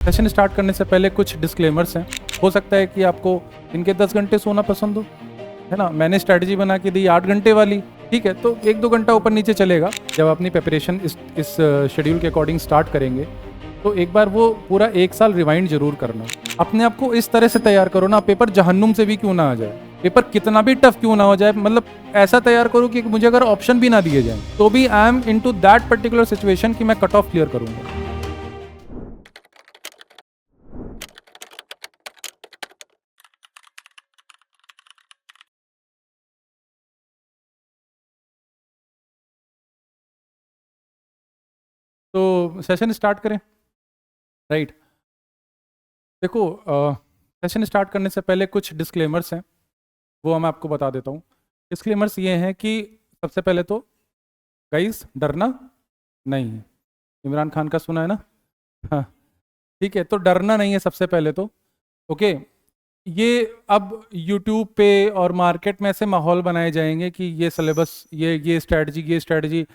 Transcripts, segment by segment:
Session start करने से पहले कुछ डिस्क्लेमर्स हैं। हो सकता है कि आपको दिन के 10 घंटे सोना पसंद हो, है ना। मैंने स्ट्रैटेजी बना के दी 8 घंटे वाली, ठीक है। तो 1-2 घंटा ऊपर नीचे चलेगा। जब अपनी प्रिपरेशन इस शेड्यूल के अकॉर्डिंग स्टार्ट करेंगे तो एक बार वो पूरा 1 साल रिवाइंड जरूर करना। अपने आप को इस तरह से तैयार करो ना, पेपर जहन्नुम से भी क्यों ना आ जाए, पेपर कितना भी टफ क्यों ना हो जाए, मतलब ऐसा तैयार करो कि मुझे अगर ऑप्शन भी ना दिए जाए तो भी I am into that particular situation कि मैं कट ऑफ क्लियर करूंगा। तो सेशन स्टार्ट करें, राइट। देखो, सेशन स्टार्ट करने से पहले कुछ डिस्क्लेमर्स हैं, वो मैं आपको बता देता हूँ। डिस्क्लेमर्स ये हैं कि सबसे पहले तो गाइस डरना नहीं है। इमरान खान का सुना है ना? हाँ, ठीक है। तो डरना नहीं है सबसे पहले तो, ओके। ये अब यूट्यूब पे और मार्केट में ऐसे माहौल बनाए जाएंगे कि ये सिलेबस, ये स्ट्रैटेजी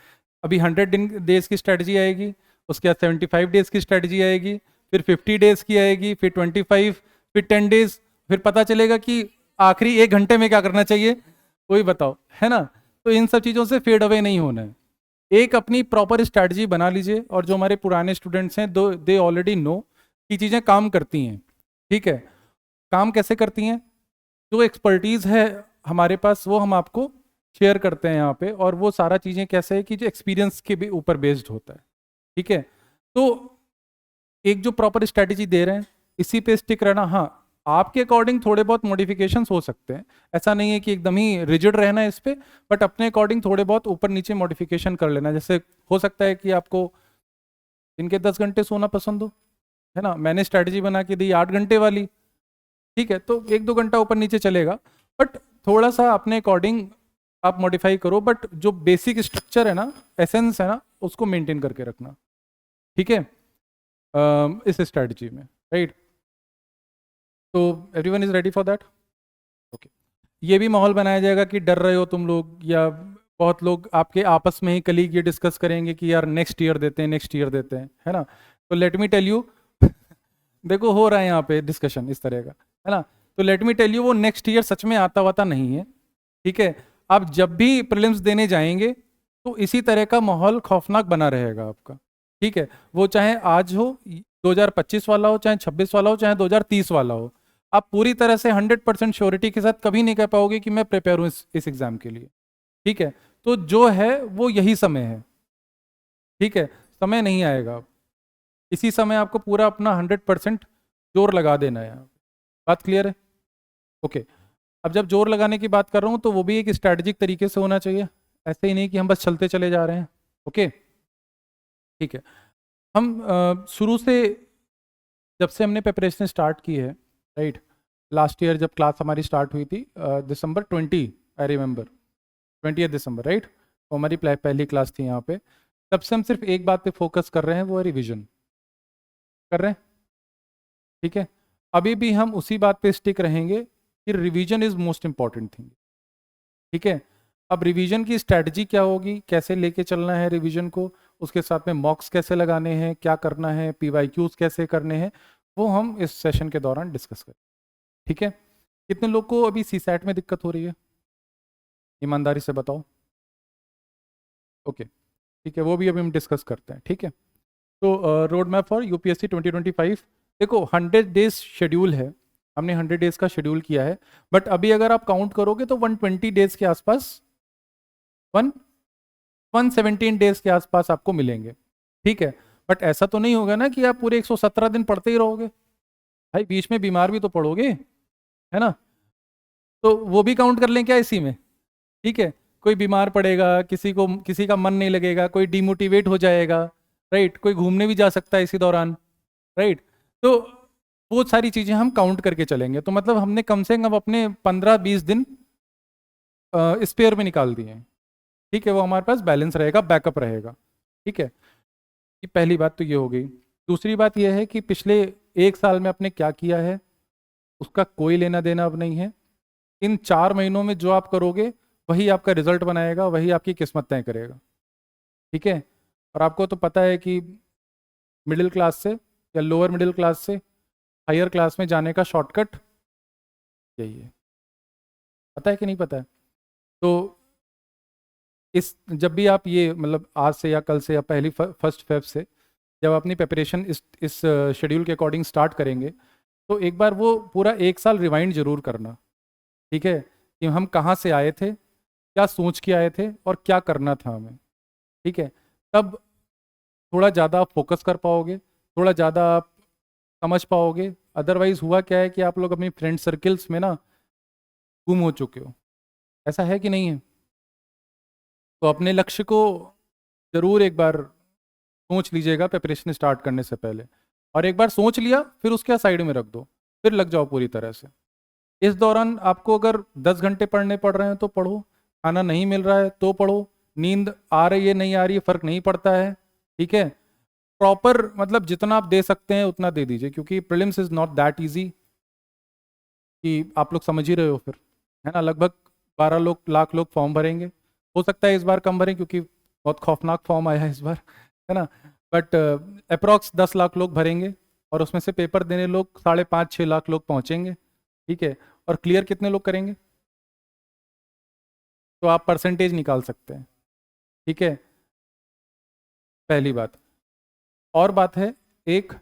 अभी 100 डेज की स्ट्रैटेजी आएगी, उसके बाद 75 डेज की स्ट्रैटेजी आएगी, फिर 50 डेज की आएगी, फिर 25, फिर 10 डेज, फिर पता चलेगा कि आखिरी 1 घंटे में क्या करना चाहिए, वही बताओ, है ना। तो इन सब चीज़ों से फेड अवे नहीं होना है। एक अपनी प्रॉपर स्ट्रैटेजी बना लीजिए, और जो हमारे पुराने स्टूडेंट्स हैं दे ऑलरेडी नो कि चीज़ें काम करती हैं, ठीक है। काम कैसे करती हैं, जो एक्सपर्टीज़ है हमारे पास वो हम आपको शेयर करते हैं यहाँ पे, और वो सारा चीज़ें कैसे है कि जो एक्सपीरियंस के भी ऊपर बेस्ड होता है, ठीक है। तो एक जो प्रॉपर स्ट्रैटेजी दे रहे हैं इसी पे स्टिक रहना। हाँ, आपके अकॉर्डिंग थोड़े बहुत मॉडिफिकेशंस हो सकते हैं, ऐसा नहीं है कि एकदम ही रिजिड रहना है इस पे, बट अपने अकॉर्डिंग थोड़े बहुत ऊपर नीचे मॉडिफिकेशन कर लेना। जैसे हो सकता है कि आपको दिन के 10 घंटे सोना पसंद हो, है ना। मैंने स्ट्रैटेजी बना के दी 8 घंटे वाली, ठीक है। तो 1-2 घंटा ऊपर नीचे चलेगा, बट थोड़ा सा अपने अकॉर्डिंग आप मॉडिफाई करो, बट जो बेसिक स्ट्रक्चर है ना, एसेंस है ना, उसको मेंटेन करके रखना, ठीक है। इस स्ट्रैटेजी में, राइट। तो everyone is ready for that, okay. ये भी माहौल बनाया जाएगा कि डर रहे हो तुम लोग, या बहुत लोग आपके आपस में ही कलीग ये डिस्कस करेंगे कि यार नेक्स्ट ईयर देते हैं, नेक्स्ट ईयर देते हैं, है ना। तो लेट मी टेल यू देखो हो रहा है यहाँ पे डिस्कशन इस तरह का, है ना। तो लेट मी टेल यू, वो नेक्स्ट ईयर सच में आता वाता नहीं है, ठीक है। आप जब भी प्रीलिम्स देने जाएंगे तो इसी तरह का माहौल खौफनाक बना रहेगा आपका, ठीक है। वो चाहे आज हो 2025 वाला हो, चाहे 26 वाला हो, चाहे 2030 वाला हो, आप पूरी तरह से 100% श्योरिटी के साथ कभी नहीं कह पाओगे कि मैं प्रिपेयर हूँ इस एग्जाम के लिए, ठीक है। तो जो है वो यही समय है, ठीक है। समय नहीं आएगा, इसी समय आपको पूरा अपना 100% जोर लगा देना है। बात क्लियर है? ओके। अब जब जोर लगाने की बात कर रहा हूँ तो वो भी एक स्ट्रैटेजिक तरीके से होना चाहिए, ऐसे ही नहीं कि हम बस चलते चले जा रहे हैं, ओके, ठीक है। हम शुरू से, जब से हमने प्रिपरेशन स्टार्ट की है, राइट, लास्ट ईयर जब क्लास हमारी स्टार्ट हुई थी, दिसंबर 20, आई रिमेंबर 20 दिसंबर, राइट, वो हमारी पहली क्लास थी यहाँ पे। तब से हम सिर्फ एक बात पे फोकस कर रहे हैं, वो है रिविजन कर रहे हैं, ठीक है। अभी भी हम उसी बात पे स्टिक रहेंगे कि revision is most important thing, ठीक है। अब रिवीजन की स्ट्रैटेजी क्या होगी, कैसे लेके चलना है रिवीजन को, उसके साथ में मॉक्स कैसे लगाने हैं, क्या करना है, पीवाईक्यूज कैसे करने हैं, वो हम इस सेशन के दौरान डिस्कस करें, ठीक है। कितने लोग को अभी सीसैट में दिक्कत हो रही है, ईमानदारी से बताओ? ओके, ठीक है, वो भी अभी हम डिस्कस करते हैं, ठीक है। तो रोड मैप फॉर यूपीएससी 2025, देखो 100 डेज शेड्यूल है, हमने 100 डेज का शेड्यूल किया है, बट अभी अगर आप काउंट करोगे तो 120 डेज के आसपास, 117 डेज के आसपास आपको मिलेंगे, ठीक है। बट ऐसा तो नहीं होगा ना कि आप पूरे 117 दिन पढ़ते ही रहोगे, भाई बीच में बीमार भी तो पड़ोगे, है ना। तो वो भी काउंट कर लें क्या इसी में, ठीक है। कोई बीमार पड़ेगा, किसी का मन नहीं लगेगा, कोई डिमोटिवेट हो जाएगा, राइट, कोई घूमने भी जा सकता है इसी दौरान, राइट। तो वो सारी चीजें हम काउंट करके चलेंगे, तो मतलब हमने कम से कम अपने 15-20 दिन स्पेयर में निकाल दिए हैं, ठीक है। वो हमारे पास बैलेंस रहेगा, बैकअप रहेगा, ठीक है। ये पहली बात तो ये हो गई। दूसरी बात ये है कि पिछले 1 साल में आपने क्या किया है उसका कोई लेना देना अब नहीं है। इन 4 महीनों में जो आप करोगे वही आपका रिजल्ट बनाएगा, वही आपकी किस्मत तय करेगा, ठीक है। और आपको तो पता है कि मिडिल क्लास से या लोअर मिडिल क्लास से हायर क्लास में जाने का शॉर्टकट यही है। पता है कि नहीं पता है? तो इस जब भी आप ये मतलब आज से या कल से या पहली फर्स्ट फेब से जब अपनी प्रिपरेशन इस शेड्यूल के अकॉर्डिंग स्टार्ट करेंगे, तो एक बार वो पूरा एक साल रिवाइंड जरूर करना, ठीक है, कि हम कहाँ से आए थे, क्या सोच के आए थे और क्या करना था हमें, ठीक है। तब थोड़ा ज़्यादा आप फोकस कर पाओगे, थोड़ा ज़्यादा आप समझ पाओगे। अदरवाइज हुआ क्या है कि आप लोग अपनी फ्रेंड सर्कल्स में ना गुम हो चुके हो। ऐसा है कि नहीं है? तो अपने लक्ष्य को ज़रूर एक बार सोच लीजिएगा प्रिपरेशन स्टार्ट करने से पहले, और एक बार सोच लिया फिर उसके साइड में रख दो, फिर लग जाओ पूरी तरह से। इस दौरान आपको अगर 10 घंटे पढ़ने पड़ रहे हैं तो पढ़ो, खाना नहीं मिल रहा है तो पढ़ो, नींद आ रही है नहीं आ रही है फ़र्क नहीं पड़ता है, ठीक है। प्रॉपर मतलब जितना आप दे सकते हैं उतना दे दीजिए, क्योंकि prelims is not that easy, कि आप लोग समझ ही रहे हो फिर, है ना। लगभग 12 लाख लोग फॉर्म भरेंगे। हो सकता है इस बार कम भरें क्योंकि बहुत खौफनाक फॉर्म आया है इस बार, है ना। बट अप्रॉक्स 10 लाख लोग भरेंगे और उसमें से पेपर देने लोग 5.5-6 लाख लोग पहुंचेंगे, ठीक है। और क्लियर कितने लोग करेंगे, तो आप परसेंटेज निकाल सकते हैं, ठीक है। पहली बात। और बात है एक,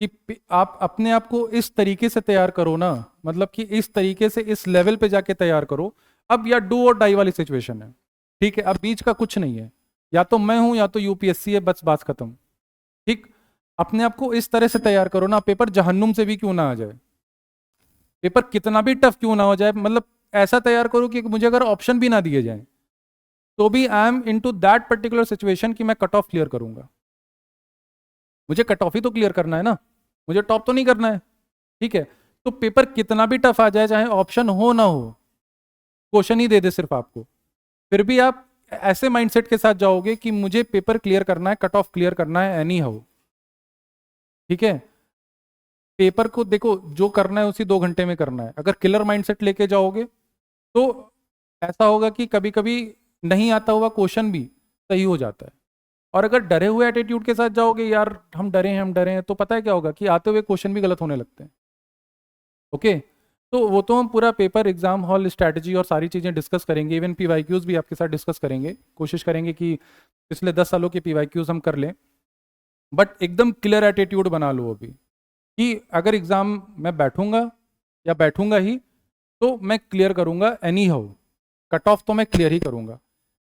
कि आप अपने आप को इस तरीके से तैयार करो ना, मतलब कि इस तरीके से इस लेवल पे जाके तैयार करो। अब या डू और डाई वाली सिचुएशन है, ठीक है। अब बीच का कुछ नहीं है, या तो मैं हूं या तो यूपीएससी है, बस बात खत्म, ठीक। अपने आप को इस तरह से तैयार करो ना, पेपर जहन्नुम से भी क्यों ना आ जाए, पेपर कितना भी टफ क्यों ना हो जाए, मतलब ऐसा तैयार करो कि मुझे अगर ऑप्शन भी ना दिए जाए तो भी I am into that particular situation कि मैं कट ऑफ क्लियर करूंगा। मुझे कट ऑफ ही तो क्लियर करना है ना, मुझे टॉप तो नहीं करना है, ठीक है। तो पेपर कितना भी टफ आ जाए, चाहे ऑप्शन हो ना हो, क्वेश्चन ही दे दे सिर्फ आपको, फिर भी आप ऐसे माइंडसेट के साथ जाओगे कि मुझे पेपर क्लियर करना है, कट ऑफ क्लियर करना है एनी हाउ, ठीक है। पेपर को देखो, जो करना है उसी 2 घंटे में करना है। अगर किलर माइंडसेट लेके जाओगे तो ऐसा होगा कि कभी कभी नहीं आता हुआ क्वेश्चन भी सही हो जाता है। और अगर डरे हुए एटीट्यूड के साथ जाओगे, यार हम डरे हैं हम डरे हैं, तो पता है क्या होगा कि आते हुए क्वेश्चन भी गलत होने लगते हैं, ओके। तो वो तो हम पूरा पेपर एग्जाम हॉल स्ट्रैटेजी और सारी चीज़ें डिस्कस करेंगे, इवन पीवाईक्यूज भी आपके साथ डिस्कस करेंगे, कोशिश करेंगे कि पिछले 10 सालों के पीवाईक्यूज हम कर लें। बट एकदम क्लियर एटीट्यूड बना लो अभी, कि अगर एग्ज़ाम मैं बैठूंगा या बैठूंगा ही तो मैं क्लियर करूंगा एनी हाउ, कट ऑफ तो मैं क्लियर ही करूंगा।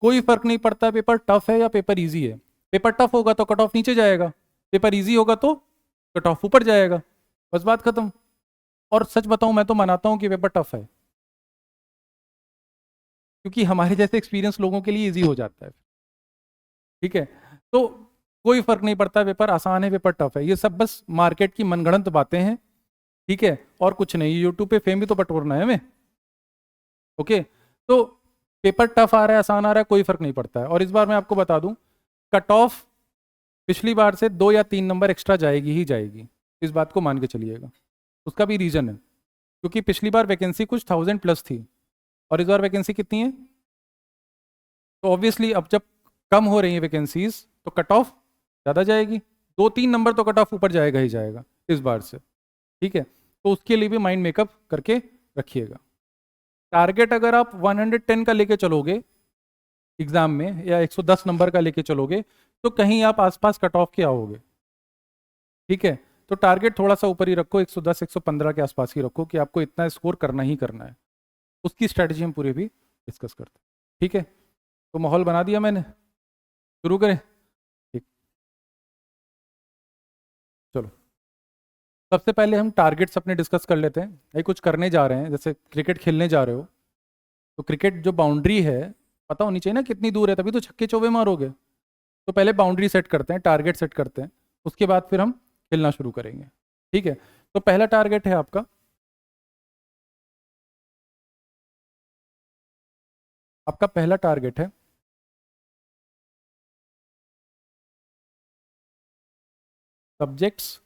कोई फर्क नहीं पड़ता पेपर टफ है या पेपर इजी है, पेपर टफ होगा तो कट ऑफ नीचे जाएगा, पेपर इजी होगा तो कट ऑफ ऊपर जाएगा, बस बात खत्म। और सच बताऊं, मैं तो मनाता हूं कि पेपर टफ है, क्योंकि हमारे जैसे एक्सपीरियंस लोगों के लिए इजी हो जाता है, ठीक है। तो कोई फर्क नहीं पड़ता पेपर आसान है पेपर टफ है, ये सब बस मार्केट की मनगढ़ंत बातें हैं, ठीक है। और कुछ नहीं, यूट्यूब पे फेम भी तो बटोरना है हमें, ओके। तो पेपर टफ आ रहा है आसान आ रहा है कोई फर्क नहीं पड़ता है। और इस बार मैं आपको बता दूं, कट ऑफ पिछली बार से 2 या 3 नंबर एक्स्ट्रा जाएगी ही जाएगी, इस बात को मान के चलिएगा। उसका भी रीजन है, क्योंकि पिछली बार वैकेंसी कुछ 1000+ थी और इस बार वैकेंसी कितनी है, तो ऑब्वियसली अब जब कम हो रही है वैकेंसीज तो कट ऑफ ज़्यादा जाएगी, 2-3 नंबर तो कट ऑफ ऊपर जाएगा ही जाएगा इस बार से, ठीक है। तो उसके लिए भी माइंड मेकअप करके रखिएगा। टारगेट अगर आप 110 का लेके चलोगे एग्जाम में, या 110 नंबर का लेके चलोगे, तो कहीं आप आसपास कट ऑफ के आओगे, ठीक है। तो टारगेट थोड़ा सा ऊपर ही रखो, 110 115 के आसपास ही रखो, कि आपको इतना स्कोर करना ही करना है। उसकी स्ट्रेटजी हम पूरी भी डिस्कस करते हैं, ठीक है। तो माहौल बना दिया मैंने, शुरू करें? ठीक, चलो। सबसे पहले हम टारगेट्स अपने डिस्कस कर लेते हैं। ये कुछ करने जा रहे हैं, जैसे क्रिकेट खेलने जा रहे हो, तो क्रिकेट जो बाउंड्री है पता होनी चाहिए ना कितनी दूर है, तभी तो छक्के चौके मारोगे। तो पहले बाउंड्री सेट करते हैं, टारगेट सेट करते हैं, उसके बाद फिर हम खेलना शुरू करेंगे, ठीक है। तो पहला टारगेट है आपका, आपका पहला टारगेट है सब्जेक्ट्स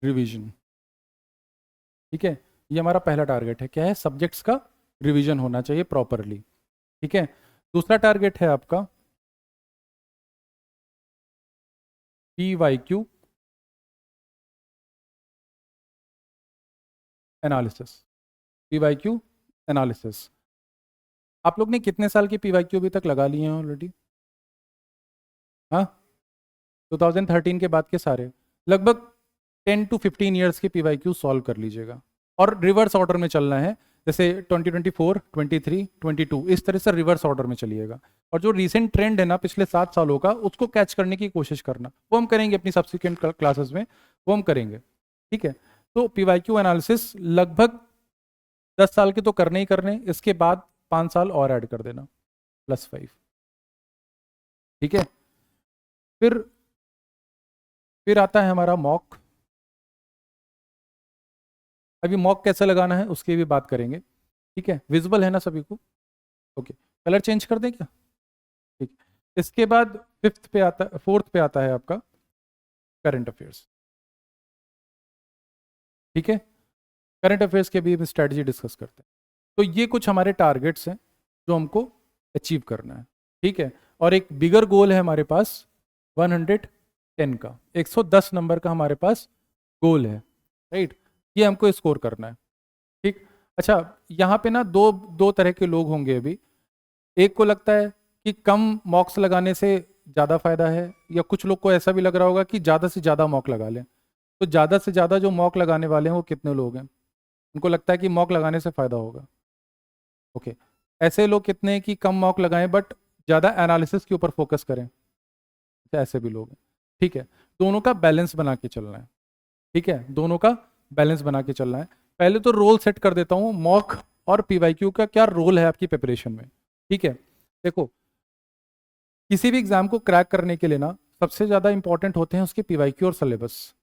रिवीजन, ठीक है। ये हमारा पहला टारगेट है, क्या है, सब्जेक्ट्स का रिवीजन होना चाहिए प्रॉपरली, ठीक है। दूसरा टारगेट है आपका PYQ एनालिसिस। PYQ analysis. आप लोग ने कितने साल के PYQ अभी तक लगा लिए हैं ऑलरेडी? हाँ, 2013 के बाद के सारे, लगभग 10 to 15 ईयर्स के PYQ सॉल्व कर लीजिएगा, और रिवर्स ऑर्डर में चलना है, जैसे 2024, 23, 22 इस तरह से रिवर्स ऑर्डर में चलिएगा। और जो रीसेंट ट्रेंड है ना पिछले 7 सालों का, उसको कैच करने की कोशिश करना, वो हम करेंगे अपनी सब्सिक्वेंट क्लासेस में, वो हम करेंगे। ठीक है, तो PYQ एनालिसिस लगभग 10 साल के तो करने ही करने, इसके बाद 5 साल और ऐड कर देना, +5। ठीक है, फिर आता है हमारा मॉक। अभी मॉक कैसे लगाना है उसकी भी बात करेंगे। ठीक है, विजिबल है ना सभी को? ओके, कलर चेंज कर दें क्या? ठीक, इसके बाद फोर्थ पे आता है आपका करंट अफेयर्स। ठीक है, करंट अफेयर्स के भी हम स्ट्रेटजी डिस्कस करते हैं। तो ये कुछ हमारे टारगेट्स हैं जो हमको अचीव करना है। ठीक है, और एक बिगर गोल है हमारे पास 110 का, 110 नंबर का हमारे पास गोल है, राइट? ये हमको स्कोर करना है। ठीक, अच्छा, यहाँ पे ना दो तरह के लोग होंगे अभी। एक को लगता है कि कम मॉक्स लगाने से ज़्यादा फायदा है, या कुछ लोग को ऐसा भी लग रहा होगा कि ज़्यादा से ज़्यादा मॉक लगा लें। तो ज़्यादा से ज़्यादा जो मॉक लगाने वाले हैं वो कितने लोग हैं? उनको लगता है कि मॉक लगाने से फ़ायदा होगा। ओके, ऐसे लोग कितने हैं कि कम मॉक लगाएं बट ज़्यादा एनालिसिस के ऊपर फोकस करें? तो ऐसे भी लोग हैं। ठीक है, दोनों का बैलेंस बना के चलना है। ठीक है, दोनों का बैलेंस बना के चलना है। पहले तो रोल सेट कर देता हूँ, मॉक और PYQ का क्या रोल है आपकी प्रिपरेशन में। ठीक है, देखो, किसी भी एग्जाम को क्रैक करने के लिए ना सबसे ज़्यादा इंपॉर्टेंट होते हैं उसके PYQ और सिलेबस।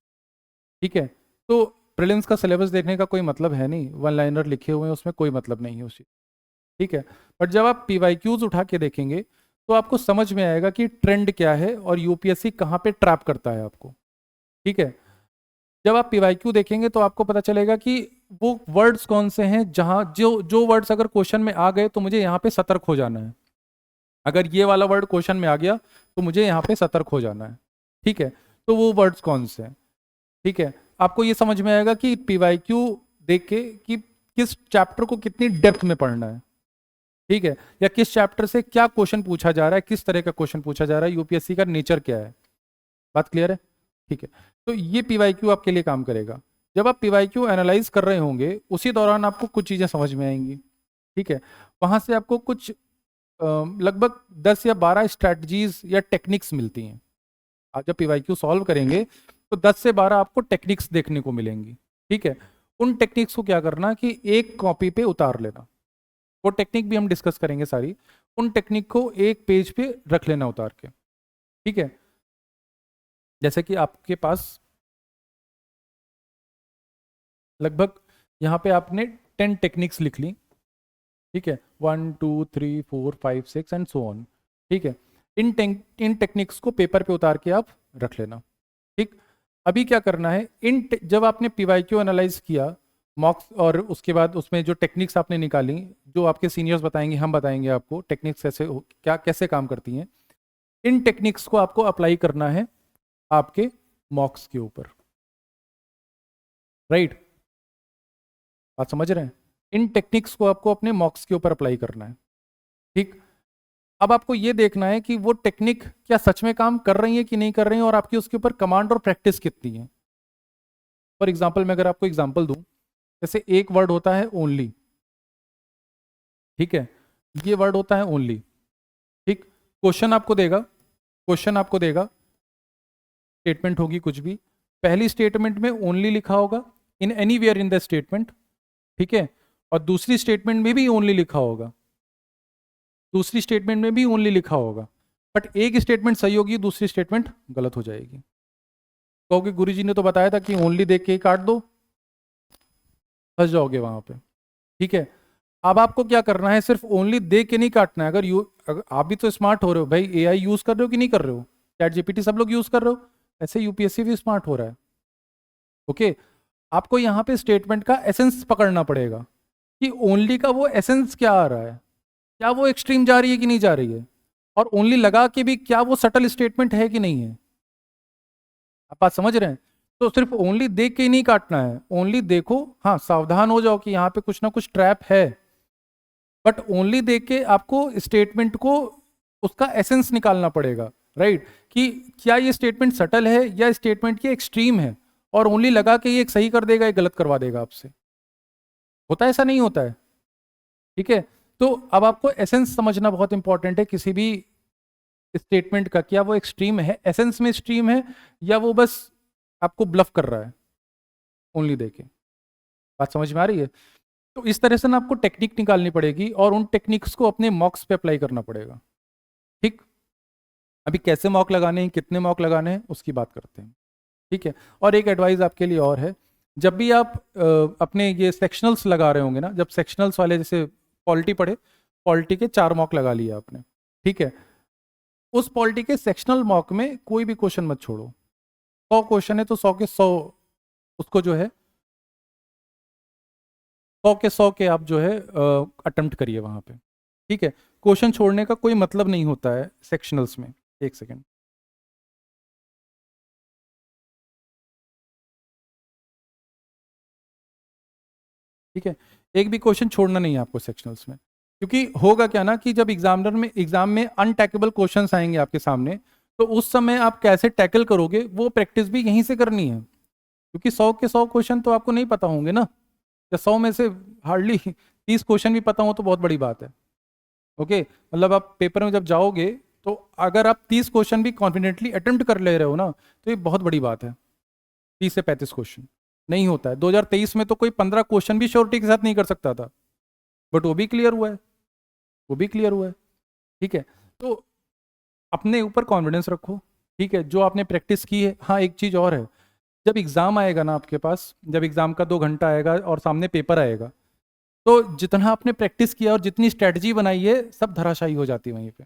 ठीक है, तो प्रीलिम्स का सिलेबस देखने का कोई मतलब है नहीं, वन लाइनर लिखे हुए हैं उसमें कोई मतलब नहीं है उसी। ठीक है, बट जब आप PYQs उठा के देखेंगे तो आपको समझ में आएगा कि ट्रेंड क्या है और UPSC कहाँ पे ट्रैप करता है आपको। ठीक है, जब आप PYQ देखेंगे तो आपको पता चलेगा कि वो वर्ड्स कौन से हैं जहां जो जो वर्ड्स अगर क्वेश्चन में आ गए तो मुझे यहाँ पे सतर्क हो जाना है। अगर ये वाला वर्ड क्वेश्चन में आ गया तो मुझे यहाँ पे सतर्क हो जाना है। ठीक है, तो वो वर्ड्स कौन से हैं? ठीक है, आपको ये समझ में आएगा कि PYQ देख के कि किस चैप्टर को कितनी डेप्थ में पढ़ना है। ठीक है, या किस चैप्टर से क्या क्वेश्चन पूछा जा रहा है, किस तरह का क्वेश्चन पूछा जा रहा है, यूपीएससी का नेचर क्या है। बात क्लियर है? ठीक है, तो ये PYQ आपके लिए काम करेगा। जब आप PYQ एनालाइज कर रहे होंगे उसी दौरान आपको कुछ चीज़ें समझ में आएंगी। ठीक है, वहां से आपको कुछ लगभग 10 या 12 स्ट्रैटेजीज या टेक्निक्स मिलती हैं। आप जब PYQ सॉल्व करेंगे तो 10 से 12 आपको टेक्निक्स देखने को मिलेंगी। ठीक है, उन टेक्निक्स को क्या करना कि एक कॉपी पे उतार लेना। वो टेक्निक भी हम डिस्कस करेंगे सारी। उन टेक्निक को एक पेज पे रख लेना उतार के। ठीक है, जैसे कि आपके पास लगभग यहाँ पे आपने 10 टेक्निक्स लिख ली। ठीक है, 1 2 3 4 5 6 एंड सो ऑन। ठीक है, इन टेक्निक्स को पेपर पे उतार के आप रख लेना। ठीक, अभी क्या करना है, जब आपने PYQ एनालाइज किया मॉक्स, और उसके बाद उसमें जो टेक्निक्स आपने निकाली, जो आपके सीनियर्स बताएंगे, हम बताएंगे आपको टेक्निक्स क्या कैसे काम करती हैं, इन टेक्निक्स को आपको अप्लाई करना है आपके मॉक्स के ऊपर। राइट, बात समझ रहे हैं? इन टेक्निक्स को आपको अपने मॉक्स के ऊपर अप्लाई करना है। ठीक, अब आपको ये देखना है कि वो टेक्निक क्या सच में काम कर रही है कि नहीं कर रही है, और आपकी उसके ऊपर कमांड और प्रैक्टिस कितनी है। फॉर एग्जाम्पल, मैं अगर आपको एग्जाम्पल दूं, जैसे एक वर्ड होता है ओनली। ठीक है, ये वर्ड होता है ओनली। ठीक, क्वेश्चन आपको देगा, स्टेटमेंट होगी कुछ भी, पहली स्टेटमेंट में ओनली लिखा होगा, इन एनीवेयर इन द स्टेटमेंट। ठीक है, और दूसरी स्टेटमेंट में भी ओनली लिखा होगा, दूसरी स्टेटमेंट में भी ओनली लिखा होगा, बट एक स्टेटमेंट सही होगी, दूसरी स्टेटमेंट गलत हो जाएगी। कहोगे गुरुजी ने तो बताया था कि ओनली देख के ही काट दो, फंस जाओगे वहां पे। ठीक है, अब आपको क्या करना है, सिर्फ ओनली देख के नहीं काटना है। अगर आप भी तो स्मार्ट हो रहे हो भाई, AI यूज कर रहे हो कि नहीं कर रहे हो, ChatGPT सब लोग यूज कर रहे हो, ऐसे UPSC भी स्मार्ट हो रहा है। ओके, आपको यहाँ पे स्टेटमेंट का एसेंस पकड़ना पड़ेगा कि ओनली का वो एसेंस क्या आ रहा है, क्या वो एक्सट्रीम जा रही है कि नहीं जा रही है, और ओनली लगा के भी क्या वो सटल स्टेटमेंट है कि नहीं है। आप बात समझ रहे हैं? तो सिर्फ ओनली देख के ही नहीं काटना है, ओनली देखो, हाँ सावधान हो जाओ कि यहाँ पे कुछ ना कुछ ट्रैप है, बट ओनली देख के आपको स्टेटमेंट को उसका एसेंस निकालना पड़ेगा, राइट? कि क्या ये स्टेटमेंट सटल है या स्टेटमेंट की एक्सट्रीम है, और ओनली लगा के ये एक सही कर देगा, एक गलत करवा देगा आपसे। होता है ऐसा? नहीं होता है, ठीक है? तो अब आपको एसेंस समझना बहुत इंपॉर्टेंट है किसी भी स्टेटमेंट का, क्या वो एक्सट्रीम है, एसेंस में एक्सट्रीम है, या वो बस आपको ब्लफ कर रहा है ओनली देके। बात समझ में आ रही है? तो इस तरह से ना आपको टेक्निक निकालनी पड़ेगी और उन टेक्निक्स को अपने मॉक्स पे अप्लाई करना पड़ेगा, ठीक? अभी कैसे मॉक लगाने हैं, कितने मॉक लगाने हैं, उसकी बात करते हैं, ठीक है? और एक एडवाइस आपके लिए और है, जब भी आप अपने ये सेक्शनल्स लगा रहे होंगे ना, जब सेक्शनल्स वाले जैसे पॉलिटी पढ़े, पॉलिटी के 4 मॉक लगा लिए आपने, ठीक है? उस पॉलिटी के सेक्शनल मॉक में कोई भी क्वेश्चन मत छोड़ो। 100 क्वेश्चन है तो 100 के 100 उसको जो है 100 के 100 के आप जो है अटेम्प्ट करिए वहां पे, ठीक है? क्वेश्चन छोड़ने का कोई मतलब नहीं होता है सेक्शनल्स में। एक सेकेंड, ठीक है? एक भी क्वेश्चन छोड़ना नहीं है आपको सेक्शनल्स में, क्योंकि होगा क्या ना कि जब एग्जाम में अनटैकेबल क्वेश्चंस आएंगे आपके सामने, तो उस समय आप कैसे टैकल करोगे वो प्रैक्टिस भी यहीं से करनी है, क्योंकि 100 के 100 क्वेश्चन तो आपको नहीं पता होंगे ना, या 100 में से हार्डली 30 क्वेश्चन भी पता हो तो बहुत बड़ी बात है। ओके, मतलब आप पेपर में जब जाओगे, तो अगर आप 30 क्वेश्चन भी कॉन्फिडेंटली अटेम्प्ट कर ले रहे हो ना, तो ये बहुत बड़ी बात है। 30 से 35 क्वेश्चन नहीं होता है। 2023 में तो कोई 15 क्वेश्चन भी श्योरिटी के साथ नहीं कर सकता था, बट वो भी क्लियर हुआ है, वो भी क्लियर हुआ है, ठीक है? तो अपने ऊपर कॉन्फिडेंस रखो, ठीक है? जो आपने प्रैक्टिस की है। हाँ, एक चीज़ और है, जब एग्ज़ाम आएगा ना आपके पास, जब एग्ज़ाम का 2 घंटा आएगा और सामने पेपर आएगा, तो जितना आपने प्रैक्टिस किया और जितनी स्ट्रैटेजी बनाई है, सब धराशायी हो जाती है वहीं पे,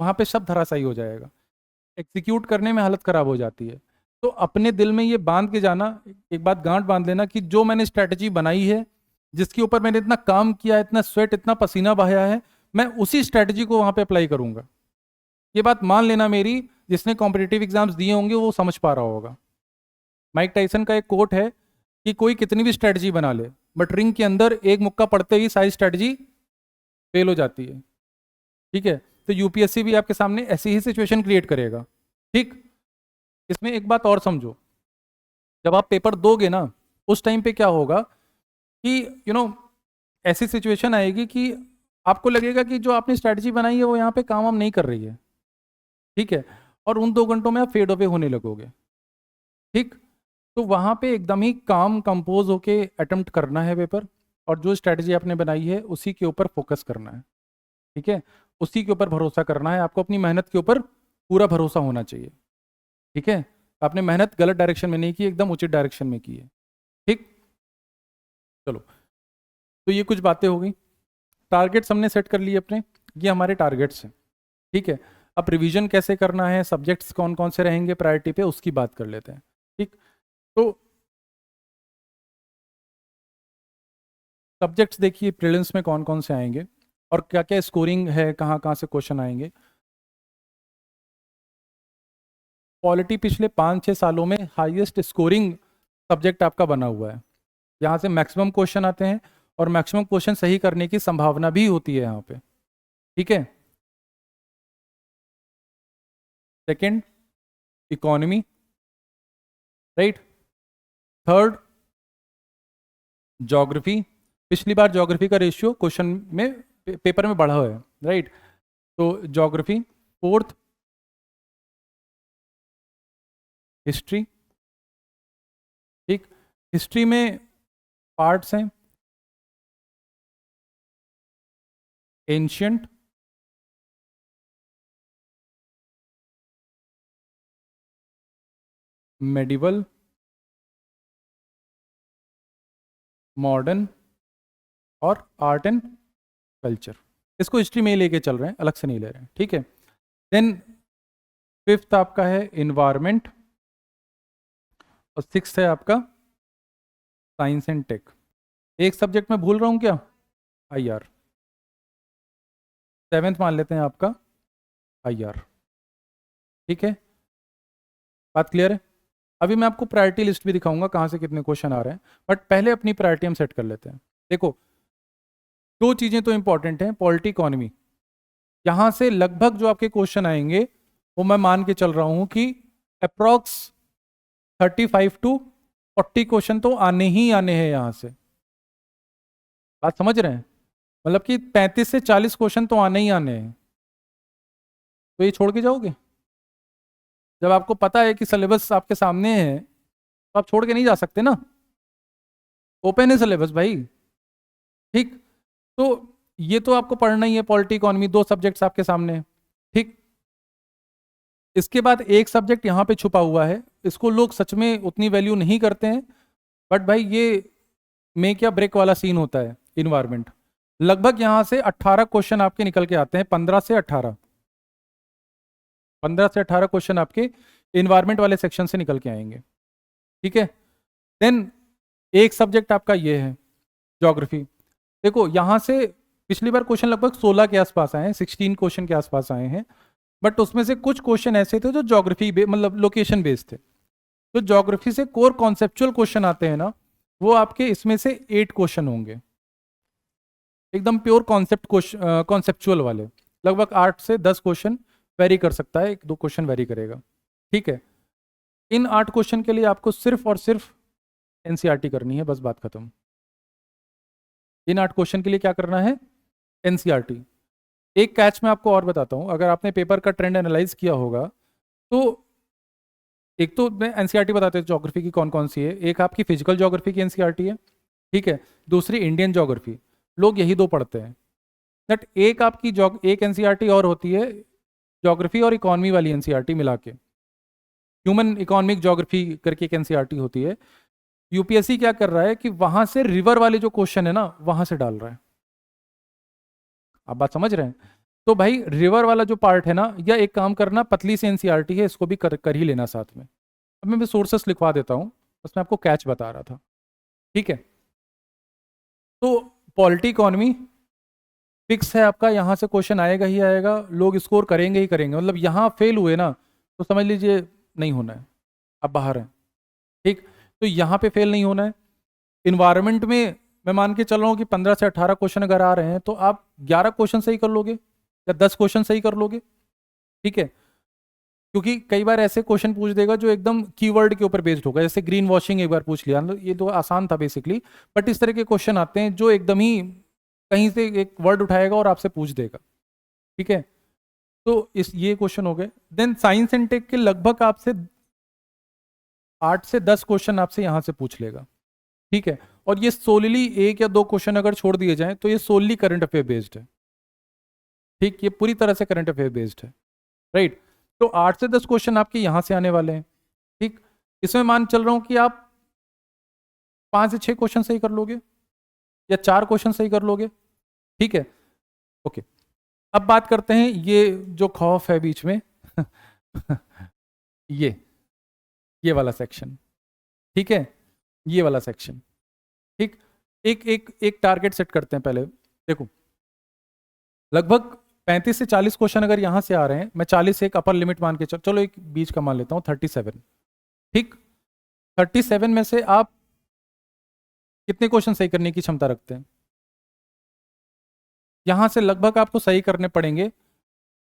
वहाँ पे सब धराशायी हो जाएगा, एग्जीक्यूट करने में हालत ख़राब हो जाती है। तो अपने दिल में ये बांध के जाना, एक बात गांठ बांध लेना कि जो मैंने स्ट्रैटेजी बनाई है, जिसके ऊपर मैंने इतना काम किया, इतना स्वेट, इतना पसीना बहाया है, मैं उसी स्ट्रैटेजी को वहाँ पे अप्लाई करूँगा। ये बात मान लेना मेरी, जिसने कॉम्पिटिटिव एग्जाम्स दिए होंगे वो समझ पा रहा होगा। माइक टाइसन का एक कोट है कि कोई कितनी भी स्ट्रैटेजी बना ले, बट रिंग के अंदर एक मुक्का पड़ते ही सारी स्ट्रैटेजी फेल हो जाती है, ठीक है? तो यूपीएससी भी आपके सामने ऐसी ही सिचुएशन क्रिएट करेगा, ठीक? इसमें एक बात और समझो, जब आप पेपर दोगे ना, उस टाइम पे क्या होगा कि ऐसी सिचुएशन आएगी कि आपको लगेगा कि जो आपने स्ट्रैटेजी बनाई है वो यहाँ पे काम वाम नहीं कर रही है, ठीक है? और उन 2 घंटों में आप फेड अवे होने लगोगे, ठीक? तो वहाँ पे एकदम ही काम कंपोज होके अटेम्प्ट करना है पेपर, और जो स्ट्रैटेजी आपने बनाई है उसी के ऊपर फोकस करना है, ठीक है? उसी के ऊपर भरोसा करना है आपको, अपनी मेहनत के ऊपर पूरा भरोसा होना चाहिए, ठीक है? आपने मेहनत गलत डायरेक्शन में नहीं की, एकदम उचित डायरेक्शन में की है, ठीक? चलो, तो ये कुछ बातें हो गई। टारगेट्स हमने सेट कर लिए अपने, ये हमारे टारगेट्स हैं, ठीक है? अब रिवीजन कैसे करना है, सब्जेक्ट्स कौन कौन से रहेंगे प्रायोरिटी पे, उसकी बात कर लेते हैं, ठीक? तो सब्जेक्ट्स देखिए प्रीलिम्स में कौन कौन से आएंगे और क्या क्या स्कोरिंग है, कहाँ कहाँ से क्वेश्चन आएंगे। पॉलिटी पिछले 5-6 सालों में हाईएस्ट स्कोरिंग सब्जेक्ट आपका बना हुआ है, यहाँ से मैक्सिमम क्वेश्चन आते हैं और मैक्सिमम क्वेश्चन सही करने की संभावना भी होती है यहाँ पे, ठीक है? Second, economy, right? Third, geography. पिछली बार ज्योग्राफी का रेशियो क्वेश्चन में पेपर में बढ़ा हुआ है, राइट? तो ज्योग्राफी। फोर्थ, हिस्ट्री, ठीक? हिस्ट्री में पार्ट्स हैं, एंशियंट, मेडिवल, मॉडर्न और आर्ट एंड कल्चर। इसको हिस्ट्री में ही लेके चल रहे हैं, अलग से नहीं ले रहे हैं, ठीक है? देन फिफ्थ आपका है इन्वायरमेंट, और सिक्स्थ है आपका साइंस एंड टेक। एक सब्जेक्ट में भूल रहा हूँ क्या? आईआर। सेवेंथ मान लेते हैं आपका आईआर, ठीक है? बात क्लियर है? अभी मैं आपको प्रायोरिटी लिस्ट भी दिखाऊंगा कहाँ से कितने क्वेश्चन आ रहे हैं, बट पहले अपनी प्रायोरिटी हम सेट कर लेते हैं। देखो, दो चीज़ें तो इंपॉर्टेंट हैं, पॉलिटी इकोनॉमी। यहाँ से लगभग जो आपके क्वेश्चन आएंगे वो मैं मान के चल रहा हूँ कि अप्रॉक्स 35 to 40 क्वेश्चन तो आने ही आने हैं यहाँ से। बात समझ रहे हैं? मतलब कि 35 से 40 क्वेश्चन तो आने ही आने हैं। तो ये छोड़ के जाओगे? जब आपको पता है कि सिलेबस आपके सामने है तो आप छोड़ के नहीं जा सकते ना। ओपन है सिलेबस भाई। ठीक, तो ये तो आपको पढ़ना ही है, पॉलिटी इकोनॉमी, दो सब्जेक्ट्स आपके सामने हैं। ठीक, इसके बाद एक सब्जेक्ट यहाँ पे छुपा हुआ है, इसको लोग सच में उतनी वैल्यू नहीं करते हैं, बट भाई ये मेक या ब्रेक वाला सीन होता है, इन्वायरमेंट। लगभग यहाँ से 18 क्वेश्चन आपके निकल के आते हैं, 15 से 18 क्वेश्चन आपके इन्वायरमेंट वाले सेक्शन से निकल के आएंगे। ठीक है, देन एक सब्जेक्ट आपका ये है ज्योग्राफी। देखो यहाँ से पिछली बार क्वेश्चन लगभग 16 के आसपास आए हैं, 16 क्वेश्चन के आसपास आए हैं, बट उसमें से कुछ क्वेश्चन ऐसे थे जो ज्योग्राफी मतलब लोकेशन बेस्ड थे। तो ज्योग्राफी से कोर कॉन्सेप्चुअल क्वेश्चन आते हैं ना, वो आपके इसमें से 8 क्वेश्चन होंगे, एकदम प्योर कॉन्सेप्ट कॉन्सेप्चुअल वाले। लगभग 8 से 10 क्वेश्चन, वेरी कर सकता है, 1-2 क्वेश्चन वेरी करेगा। ठीक है, इन 8 क्वेश्चन के लिए आपको सिर्फ और सिर्फ एनसीईआरटी करनी है, बस बात खत्म। इन 8 क्वेश्चन के लिए क्या करना है? एनसीईआरटी। एक कैच मैं आपको और बताता हूं, अगर आपने पेपर का ट्रेंड एनालाइज किया होगा तो एक तो मैं एनसीईआरटी बताते हैं ज्योग्राफी की कौन कौन सी है। एक आपकी फिजिकल ज्योग्राफी की एनसीईआरटी है, ठीक है। दूसरी इंडियन ज्योग्राफी, लोग यही दो पढ़ते हैं। बट एक आपकी एक एनसीईआरटी और होती है ज्योग्राफी और इकोनॉमी वाली एनसीईआरटी मिला के, ह्यूमन इकोनॉमिक ज्योग्राफी करके एक एनसीईआरटी होती है। यूपीएससी क्या कर रहा है कि वहां से रिवर वाले जो क्वेश्चन है ना वहां से डाल रहा है। आप बात समझ रहे हैं? तो भाई रिवर वाला जो पार्ट है ना, या एक काम करना, पतली सी एनसीईआरटी है, इसको भी कर ही लेना साथ में। अब मैं सोर्सेस लिखवा देता हूं, बस मैं आपको कैच बता रहा था। ठीक है, तो पॉलिटी इकोनॉमी फिक्स है आपका, यहां से क्वेश्चन आएगा ही आएगा, लोग स्कोर करेंगे ही करेंगे। मतलब यहां फेल हुए ना तो समझ लीजिए नहीं होना है, आप बाहर हैं। ठीक, तो यहाँ पे फेल नहीं होना है। इन्वायरमेंट में मैं मान के चल रहा हूँ कि 15 से 18 क्वेश्चन अगर आ रहे हैं तो आप 11 क्वेश्चन सही कर लोगे या 10 क्वेश्चन सही कर लोगे। ठीक है, क्योंकि कई बार ऐसे क्वेश्चन पूछ देगा जो एकदम कीवर्ड के ऊपर बेस्ड होगा, जैसे ग्रीन वॉशिंग एक बार पूछ लिया, ये तो आसान था बेसिकली। बट इस तरह के क्वेश्चन आते हैं जो एकदम ही कहीं से एक वर्ड उठाएगा और आपसे पूछ देगा। ठीक है, तो ये क्वेश्चन हो गए। देन साइंस एंड टेक के लगभग आपसे 8 से 10 क्वेश्चन आपसे यहां से पूछ लेगा। ठीक है, और ये सोलली 1 या 2 क्वेश्चन अगर छोड़ दिए जाएं तो ये सोलली करंट अफेयर बेस्ड है। ठीक, ये पूरी तरह से करंट अफेयर बेस्ड है, राइट। तो 8 से 10 क्वेश्चन आपके यहां से आने वाले हैं। ठीक, इसमें मान चल रहा हूं कि आप 5 से 6 क्वेश्चन सही कर लोगे या 4 क्वेश्चन सही कर लोगे। ठीक है, ओके। अब बात करते हैं ये जो खौफ है बीच में ये वाला सेक्शन। ठीक है, ये वाला सेक्शन। ठीक, एक एक एक टारगेट सेट करते हैं पहले। देखो, लगभग 35 से 40 क्वेश्चन अगर यहां से आ रहे हैं, मैं 40 एक अपर लिमिट मान के चलो एक बीच का मान लेता हूं 37। ठीक, 37 में से आप कितने क्वेश्चन सही करने की क्षमता रखते हैं? यहां से लगभग आपको सही करने पड़ेंगे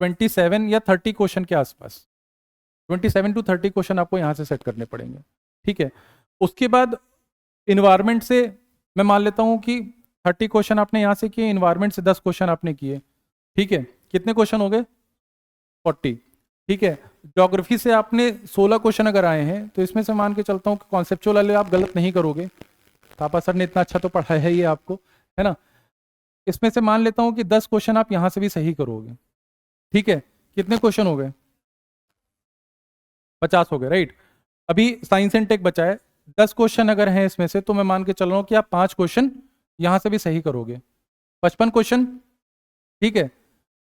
27 या 30 क्वेश्चन के आसपास। 27 to 30 क्वेश्चन आपको यहां से सेट करने पड़ेंगे। ठीक है, उसके बाद इन्वायरमेंट से मैं मान लेता हूं कि 30 क्वेश्चन आपने यहां से किए, इन्वायरमेंट से 10 क्वेश्चन आपने किए। ठीक है, कितने क्वेश्चन हो गए? 40। ठीक है, ज्योग्राफी से आपने 16 क्वेश्चन अगर आए हैं तो इसमें से मान के चलता हूं कि कॉन्सेप्चुअल वाले आप गलत नहीं करोगे, थापा सर ने इतना अच्छा तो पढ़ाया है ये आपको, है ना। इसमें से मान लेता हूं कि 10 क्वेश्चन आप यहां से भी सही करोगे। ठीक है, कितने क्वेश्चन हो गए? 50 हो गए, राइट। अभी साइंस एंड टेक बचा है, 10 क्वेश्चन अगर हैं इसमें से तो मैं मान के चल रहा हूं कि आप 5 क्वेश्चन यहां से भी सही करोगे, 55 क्वेश्चन। ठीक है,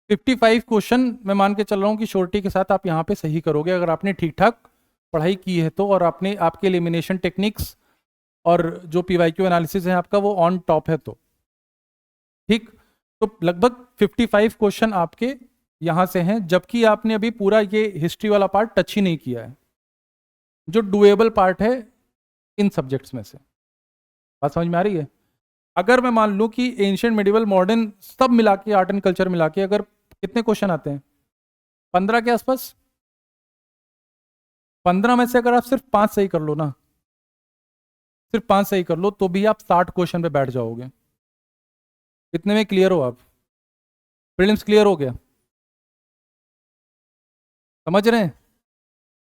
55 क्वेश्चन मैं मान के चल रहा हूं कि श्योरिटी के साथ आप यहां पे सही करोगे अगर आपने ठीक ठाक पढ़ाई की है तो, और आपने आपके एलिमिनेशन टेक्निक्स और जो पीवाईक्यू एनालिसिस है आपका वो ऑन टॉप है तो। ठीक, तो लगभग 55 क्वेश्चन आपके यहां से हैं, जबकि आपने अभी पूरा ये हिस्ट्री वाला पार्ट टच ही नहीं किया है। जो डुएबल पार्ट है इन सब्जेक्ट्स में से। बात समझ में आ रही है? अगर मैं मान लूं कि एंशिएंट मेडिवल मॉडर्न सब मिला के, आर्ट एंड कल्चर मिला के अगर कितने क्वेश्चन आते हैं, 15 के आसपास, 15 में से अगर आप सिर्फ 5 सही कर लो ना, सिर्फ 5 सही कर लो, तो भी आप 60 क्वेश्चन पे बैठ जाओगे। कितने में क्लियर हो आप? प्रीलिम्स क्लियर हो गया? समझ रहे हैं?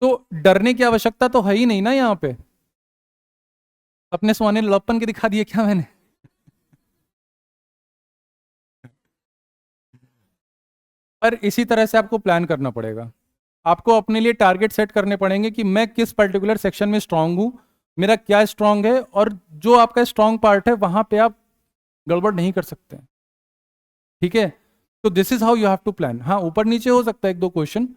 तो डरने की आवश्यकता तो है ही नहीं ना यहाँ पे। अपने सोने लपन के दिखा दिए क्या मैंने? पर इसी तरह से आपको प्लान करना पड़ेगा। आपको अपने लिए टारगेट सेट करने पड़ेंगे कि मैं किस पर्टिकुलर सेक्शन में स्ट्रांग हूं, मेरा क्या स्ट्रांग है, और जो आपका स्ट्रांग पार्ट है वहां पे आप गड़बड़ नहीं कर सकते। ठीक है? तो this is how you have to plan. हाँ, ऊपर नीचे हो सकता है एक दो क्वेश्चन,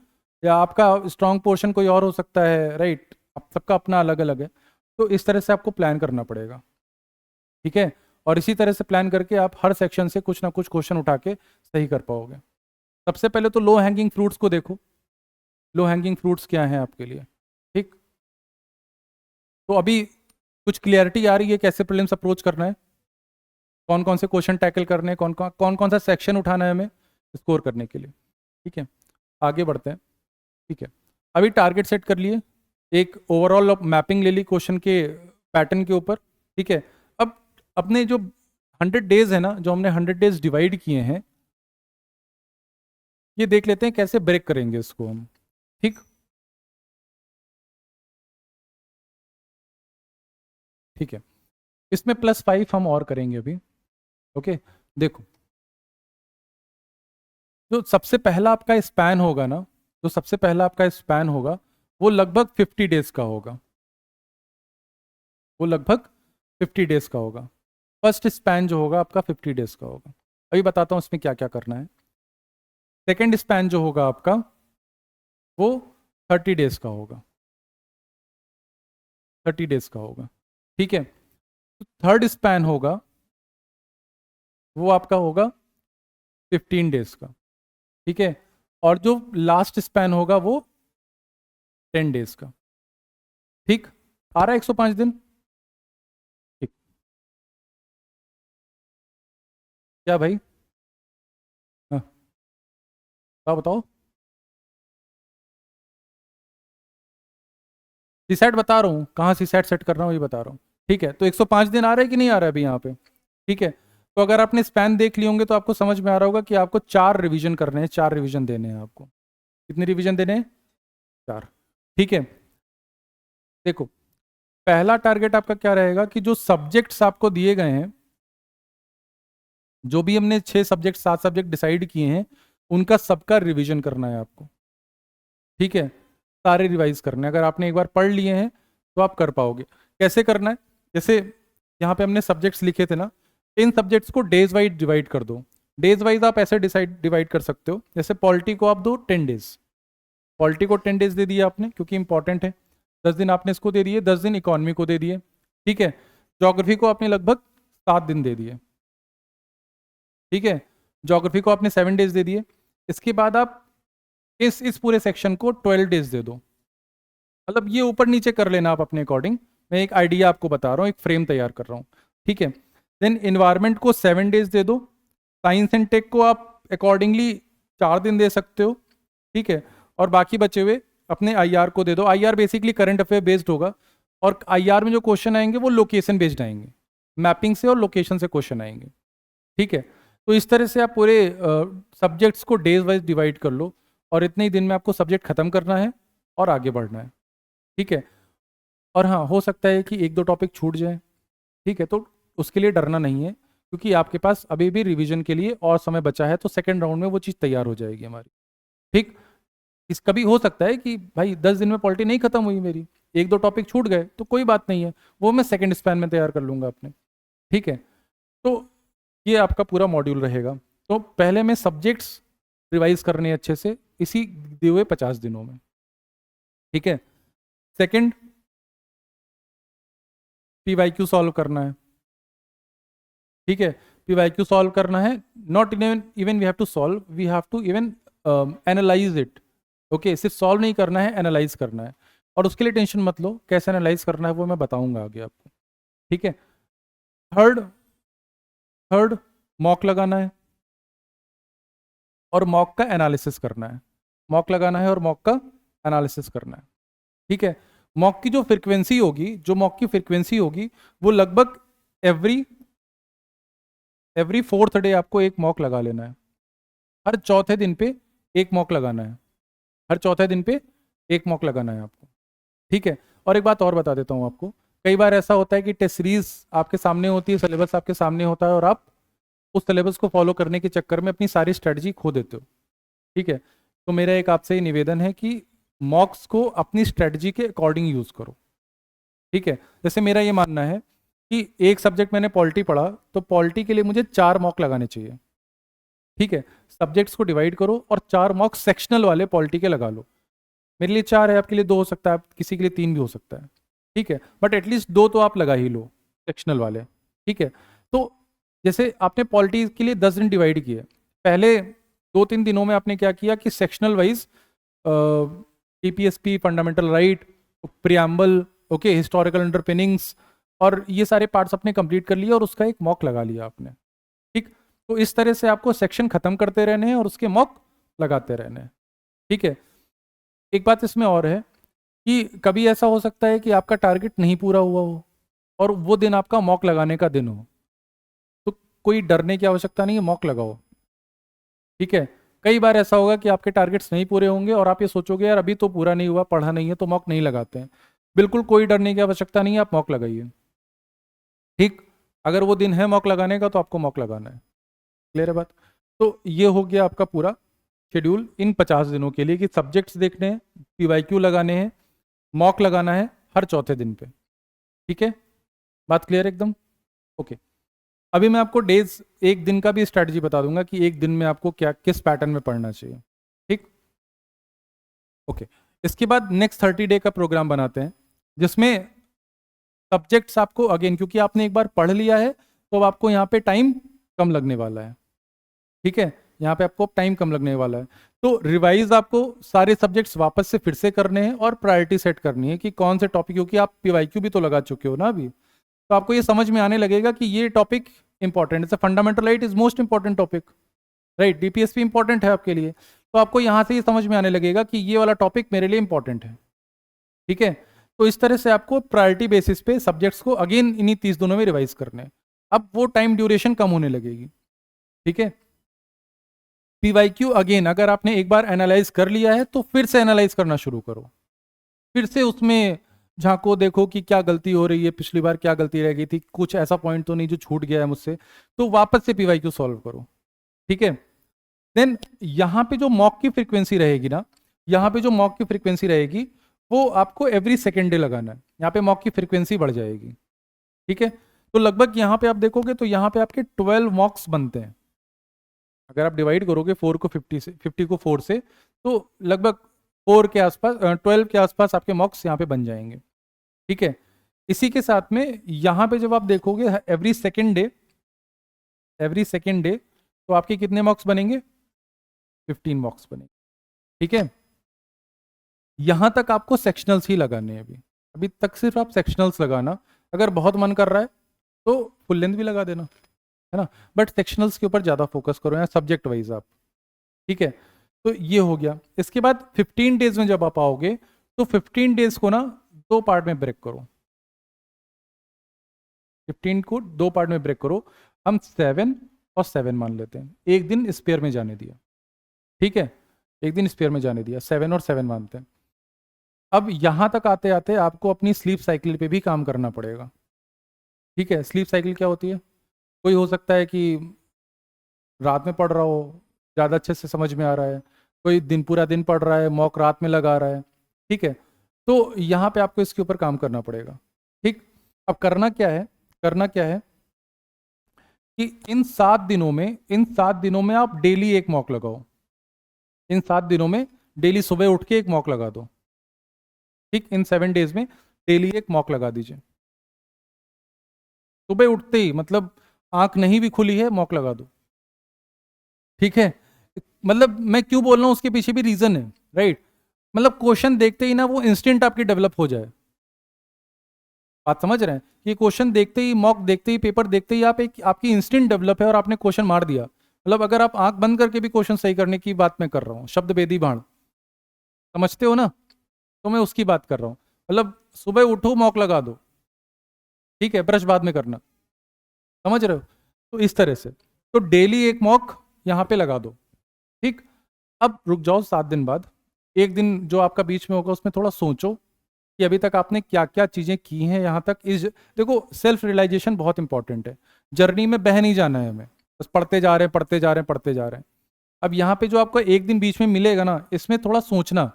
या आपका स्ट्रांग पोर्शन कोई और हो सकता है, राइट? अब सबका अपना अलग अलग है। तो इस तरह से आपको प्लान करना पड़ेगा। ठीक है? और इसी तरह से प्लान करके आप हर सेक्शन से कुछ ना कुछ क्वेश्चन उठा के सही कर पाओगे। सबसे पहले तो लो हैंगिंग फ्रूट्स को देखो। लो हैंगिंग फ्रूट्स क्या हैं आपके लिए? ठीक, तो अभी कुछ क्लियरिटी आ रही है कैसे प्रीलिम्स अप्रोच करना है, कौन कौन से क्वेश्चन टैकल करने हैं, कौन कौन सा सेक्शन उठाना है हमें स्कोर करने के लिए। ठीक है, आगे बढ़ते हैं। ठीक है, अभी टारगेट सेट कर लिए, एक ओवरऑल मैपिंग ले ली क्वेश्चन के पैटर्न के ऊपर। ठीक है, अब अपने जो 100 डेज है ना, जो हमने 100 डेज डिवाइड किए हैं, ये देख लेते हैं कैसे ब्रेक करेंगे इसको हम। ठीक, ठीक है, इसमें +5 हम और करेंगे अभी। ओके, देखो, जो सबसे पहला आपका स्पैन होगा ना, जो सबसे पहला आपका स्पैन होगा वो लगभग 50 डेज का होगा। वो लगभग 50 डेज का होगा। फर्स्ट स्पैन जो होगा आपका 50 डेज का होगा। अभी बताता हूँ इसमें क्या क्या करना है। सेकेंड स्पैन जो होगा आपका वो 30 डेज का होगा। 30 डेज का होगा। ठीक है, तो थर्ड स्पैन होगा वो आपका होगा 15 डेज का। ठीक है, और जो लास्ट स्पैन होगा वो 10 डेज का। ठीक, आ रहा है 105 दिन? ठीक, क्या भाई? हाँ, बताओ। सीसेट बता रहा हूँ, कहाँ सीसेट सेट कर रहा हूँ ये बता रहा हूँ। ठीक है, तो 105 दिन आ रहा है कि नहीं आ रहा है अभी यहाँ पे? ठीक है, तो अगर आपने स्पैन देख लिए होंगे तो आपको समझ में आ रहा होगा कि आपको 4 रिवीजन करने हैं, 4 रिवीजन देने हैं आपको। कितने रिवीजन देने हैं? 4। ठीक है, देखो, पहला टारगेट आपका क्या रहेगा कि जो सब्जेक्ट्स आपको दिए गए हैं, जो भी हमने 6 सब्जेक्ट 7 सब्जेक्ट डिसाइड किए हैं, उनका सबका रिवीजन करना है आपको। ठीक है, सारे रिवाइज करने हैं। अगर आपने एक बार पढ़ लिए हैं तो आप कर पाओगे। कैसे करना है? जैसे यहाँ पे हमने सब्जेक्ट्स लिखे थे ना, इन सब्जेक्ट्स को डेज वाइज डिवाइड कर दो। डेज वाइज आप ऐसे डिवाइड कर सकते हो, जैसे पॉलिटी को आप दो 10 डेज। पॉलिटी को 10 डेज दे दिए आपने क्योंकि इंपॉर्टेंट है। 10 दिन आपने इसको दे दिए, 10 दिन इकोनॉमी को दे दिए। ठीक है, ज्योग्राफी को आपने लगभग 7 दिन दे दिए। ठीक है, ज्योग्राफी को आपने 7 डेज दे दिए। इसके बाद आप इस पूरे सेक्शन को 12 डेज दे दो। मतलब ये ऊपर नीचे कर लेना आप अपने अकॉर्डिंग। मैं एक आइडिया आपको बता रहा हूँ, एक फ्रेम तैयार कर रहा हूँ। ठीक है, देन इन्वायरमेंट को 7 डेज दे दो। साइंस एंड टेक को आप अकॉर्डिंगली 4 दिन दे सकते हो। ठीक है, और बाकी बचे हुए अपने आईआर को दे दो। IR basically current affair based होगा, और आईआर में जो क्वेश्चन आएंगे वो लोकेशन बेस्ड आएंगे, मैपिंग से और लोकेशन से क्वेश्चन आएंगे। ठीक है, तो इस तरह से आप पूरे सब्जेक्ट्स को डेज वाइज डिवाइड कर लो, और इतने ही दिन में आपको सब्जेक्ट खत्म करना है और आगे बढ़ना है। ठीक है, और हाँ, हो सकता है कि एक दो टॉपिक छूट जाए। ठीक है, तो उसके लिए डरना नहीं है, क्योंकि आपके पास अभी भी रिवीजन के लिए और समय बचा है, तो सेकेंड राउंड में वो चीज़ तैयार हो जाएगी हमारी। ठीक, इस कभी हो सकता है कि भाई 10 दिन में पॉलिटी नहीं खत्म हुई मेरी, एक दो टॉपिक छूट गए, तो कोई बात नहीं है, वो मैं सेकेंड स्पैन में तैयार कर लूंगा अपने। ठीक है, तो ये आपका पूरा मॉड्यूल रहेगा। तो पहले में सब्जेक्ट्स रिवाइज करने हैं अच्छे से इसी दिए हुए 50 दिनों में। ठीक है, सेकंड पीवाईक्यू सॉल्व करना है। ठीक है, पीवाईक्यू सॉल्व करना है, not even we have to solve, we have to even analyse it. Okay, सिर्फ सॉल्व नहीं करना है, एनालाइज करना है। और उसके लिए टेंशन मत लो, कैसे एनालाइज करना है वो मैं बताऊंगा आगे आपको, ठीक है। थर्ड थर्ड मॉक लगाना है और मॉक का एनालिसिस करना है। मॉक लगाना है और मॉक का एनालिसिस करना है, ठीक है। मॉक की जो फ्रीक्वेंसी होगी, जो मॉक की फ्रीक्वेंसी होगी, वो लगभग एवरी फोर्थ डे आपको एक मॉक लगा लेना है। हर चौथे दिन पे एक मॉक लगाना है। हर चौथे दिन पे एक मॉक लगाना है आपको, ठीक है। और एक बात और बता देता हूँ आपको, कई बार ऐसा होता है कि टेस्ट सीरीज आपके सामने होती है, सिलेबस आपके सामने होता है और आप उस सिलेबस को फॉलो करने के चक्कर में अपनी सारी स्ट्रेटजी खो देते हो, ठीक है। तो मेरा एक आपसे निवेदन है कि मॉक्स को अपनी स्ट्रेटजी के अकॉर्डिंग यूज करो, ठीक है। जैसे मेरा ये मानना है कि एक सब्जेक्ट मैंने पॉलिटी पढ़ा, तो पॉलिटी के लिए मुझे 4 मॉक लगाने चाहिए, ठीक है। सब्जेक्ट्स को डिवाइड करो और 4 मॉक सेक्शनल वाले पॉलिटी के लगा लो। मेरे लिए 4 है, आपके लिए 2 हो सकता है, किसी के लिए 3 भी हो सकता है, ठीक है। बट एटलीस्ट 2 तो आप लगा ही लो सेक्शनल वाले, ठीक है। तो जैसे आपने पॉलिटी के लिए 10 दिन डिवाइड किए, पहले 2-3 दिनों में आपने क्या किया कि sectional wise DPSP, fundamental right, preamble, okay, historical underpinnings और ये सारे पार्ट्स अपने कंप्लीट कर लिए और उसका एक मॉक लगा लिया आपने, ठीक। तो इस तरह से आपको सेक्शन खत्म करते रहने हैं और उसके मॉक लगाते रहने हैं, ठीक है। एक बात इसमें और है कि कभी ऐसा हो सकता है कि आपका टारगेट नहीं पूरा हुआ हो और वो दिन आपका मॉक लगाने का दिन हो, तो कोई डरने की आवश्यकता नहीं है, मॉक लगाओ, ठीक है। कई बार ऐसा होगा कि आपके टारगेट्स नहीं पूरे होंगे और आप ये सोचोगे यार अभी तो पूरा नहीं हुआ, पढ़ा नहीं है, तो मॉक नहीं लगाते हैं। बिल्कुल कोई डरने की आवश्यकता नहीं है, आप मॉक लगाइए, ठीक। अगर वो दिन है मॉक लगाने का तो आपको मॉक लगाना है, क्लियर है बात। तो ये हो गया आपका पूरा शेड्यूल इन 50 दिनों के लिए कि सब्जेक्ट्स देखने हैं, पीवाईक्यू लगाने हैं, मॉक लगाना है हर चौथे दिन पे, ठीक है। बात क्लियर एकदम, ओके। अभी मैं आपको डेज, एक दिन का भी स्ट्रैटेजी बता दूंगा कि एक दिन में आपको क्या किस पैटर्न में पढ़ना चाहिए, ठीक, ओके। इसके बाद नेक्स्ट 30 डे का प्रोग्राम बनाते हैं जिसमें सब्जेक्ट्स आपको अगेन, क्योंकि आपने एक बार पढ़ लिया है तो अब आपको यहाँ पे टाइम कम लगने वाला है, ठीक है। यहाँ पे आपको टाइम कम लगने वाला है, तो रिवाइज आपको सारे सब्जेक्ट्स वापस से फिर से करने हैं और प्रायोरिटी सेट करनी है कि कौन से टॉपिक, क्योंकि आप पीवाईक्यू भी तो लगा चुके हो ना अभी, तो आपको ये समझ में आने लगेगा कि ये टॉपिक इंपॉर्टेंट है। Fundamental right is most important topic, right, DPSP important है आपके लिए, तो आपको यहाँ से ये समझ में आने लगेगा कि ये वाला टॉपिक मेरे लिए इंपॉर्टेंट है, ठीक है। तो इस तरह से आपको प्रायोरिटी बेसिस पे सब्जेक्ट्स को अगेन इन्हीं 30 दिनों में रिवाइज करने हैं। अब वो टाइम ड्यूरेशन कम होने लगेगी, ठीक है। पीवाईक्यू अगेन अगर आपने एक बार एनालाइज कर लिया है तो फिर से एनालाइज करना शुरू करो, फिर से उसमें झांको, देखो कि क्या गलती हो रही है, पिछली बार क्या गलती रह गई थी, कुछ ऐसा पॉइंट तो नहीं जो छूट गया है मुझसे, तो वापस से पीवाईक्यू सॉल्व करो, ठीक है। देन यहाँ पे जो मॉक की फ्रीक्वेंसी रहेगी ना, यहाँ पे जो मॉक की फ्रीक्वेंसी रहेगी वो आपको एवरी सेकेंड डे लगाना है, यहाँ पे मॉक की फ्रीक्वेंसी बढ़ जाएगी, ठीक है। तो लगभग यहाँ पे आप देखोगे तो यहाँ पे आपके 12 मॉक्स बनते हैं। अगर आप डिवाइड करोगे 4 को 50 से, 50 को 4 से, तो लगभग 4 के आसपास, 12 के आसपास आपके मॉक्स यहाँ पे बन जाएंगे, ठीक है। इसी के साथ में यहाँ पे जब आप देखोगे every second day, every second day, तो आपके कितने मॉक्स बनेंगे, 15 मॉक्स बनेंगे, ठीक है। यहां तक आपको सेक्शनल्स ही लगाने हैं, अभी अभी तक सिर्फ आप सेक्शनल्स लगाना, अगर बहुत मन कर रहा है तो फुल लेंथ भी लगा देना, है ना, बट सेक्शनल्स के ऊपर ज़्यादा फोकस करो या सब्जेक्ट वाइज आप, ठीक है। तो ये हो गया। इसके बाद 15 डेज में जब आप आओगे तो 15 डेज को ना 2 पार्ट में ब्रेक करो, 15 को 2 पार्ट में ब्रेक करो। हम 7 और 7 मान लेते हैं, एक दिन स्पेयर में जाने दिया, ठीक है, एक दिन स्पेयर में जाने दिया, 7 और 7 मानते हैं। अब यहां तक आते आते आपको अपनी स्लीप साइकिल पे भी काम करना पड़ेगा, ठीक है। स्लीप साइकिल क्या होती है, कोई हो सकता है कि रात में पढ़ रहा हो, ज़्यादा अच्छे से समझ में आ रहा है, कोई दिन पूरा दिन पढ़ रहा है, मॉक रात में लगा रहा है, ठीक है। तो यहाँ पे आपको इसके ऊपर काम करना पड़ेगा, ठीक। अब करना क्या है, करना क्या है कि इन 7 दिनों में, इन 7 दिनों में आप डेली एक मॉक लगाओ, इन 7 दिनों में डेली सुबह उठ के एक मॉक लगा दो, ठीक। इन 7 डेज में डेली एक मॉक लगा दीजिए, सुबह उठते ही, मतलब आंख नहीं भी खुली है मॉक लगा दो, ठीक है। मतलब मैं क्यों बोल रहा हूं उसके पीछे भी रीजन है, राइट। मतलब क्वेश्चन देखते ही ना वो इंस्टेंट आपकी डेवलप हो जाए। बात समझ रहे हैं कि क्वेश्चन देखते ही, मॉक देखते ही, पेपर देखते ही आप एक आपकी इंस्टेंट डेवलप है और आपने क्वेश्चन मार दिया। मतलब अगर आप आंख बंद करके भी क्वेश्चन सही करने की बात मैं कर रहा हूँ, शब्द भेदी बाण, समझते हो ना, तो मैं उसकी बात कर रहा हूँ। मतलब सुबह उठो मॉक लगा दो, ठीक है, ब्रश बाद में करना, समझ रहे हो, तो इस तरह से तो डेली एक मॉक यहाँ पे लगा दो, ठीक। अब रुक जाओ, 7 दिन बाद एक दिन जो आपका बीच में होगा उसमें थोड़ा सोचो कि अभी तक आपने क्या क्या चीजें की हैं यहाँ तक। इस देखो, सेल्फ रियलाइजेशन बहुत इंपॉर्टेंट है, जर्नी में बह नहीं जाना है हमें, बस पढ़ते जा रहे हैं पढ़ते जा रहे हैं पढ़ते जा रहे हैं। अब यहाँ पे जो आपको एक दिन बीच में मिलेगा ना, इसमें थोड़ा सोचना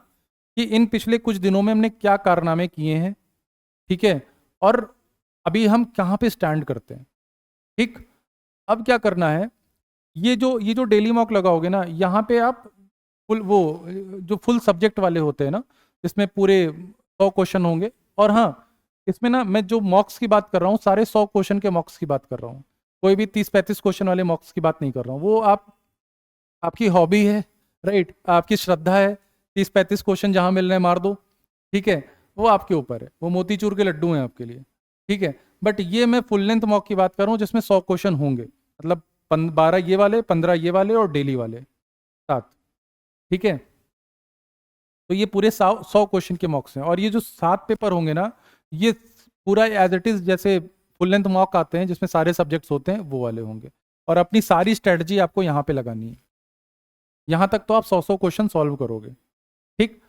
कि इन पिछले कुछ दिनों में हमने क्या कारनामे किए हैं, ठीक है, और अभी हम कहाँ पे स्टैंड करते हैं, ठीक। अब क्या करना है, ये जो डेली मॉक लगाओगे ना, यहाँ पे आप फुल वो जो फुल सब्जेक्ट वाले होते हैं ना, इसमें पूरे 100 क्वेश्चन होंगे। और हाँ, इसमें ना मैं जो मॉक्स की बात कर रहा हूँ, सारे 100 क्वेश्चन के मॉक्स की बात कर रहा हूँ, कोई भी 30-35 क्वेश्चन वाले मॉक्स की बात नहीं कर रहा हूँ। वो आपकी हॉबी है, राइट, आपकी श्रद्धा है, 30-35 क्वेश्चन जहां मिल रहे हैं मार दो, ठीक है, वो आपके ऊपर है, वो मोतीचूर के लड्डू हैं आपके लिए, ठीक है। बट ये मैं फुल लेंथ मॉक की बात कर रहा हूँ जिसमें 100 क्वेश्चन होंगे, मतलब 12 ये वाले, 15 ये वाले और डेली वाले 7, ठीक है। तो ये पूरे 100 क्वेश्चन के मॉक्स हैं, और ये जो 7 पेपर होंगे ना, ये पूरा एज इट इज जैसे फुल लेंथ मॉक आते हैं जिसमें सारे सब्जेक्ट्स होते हैं, वो वाले होंगे। और अपनी सारी स्ट्रेटजी आपको यहाँ पे लगानी है। यहाँ तक तो आप 100 क्वेश्चन सॉल्व करोगे, ठीक।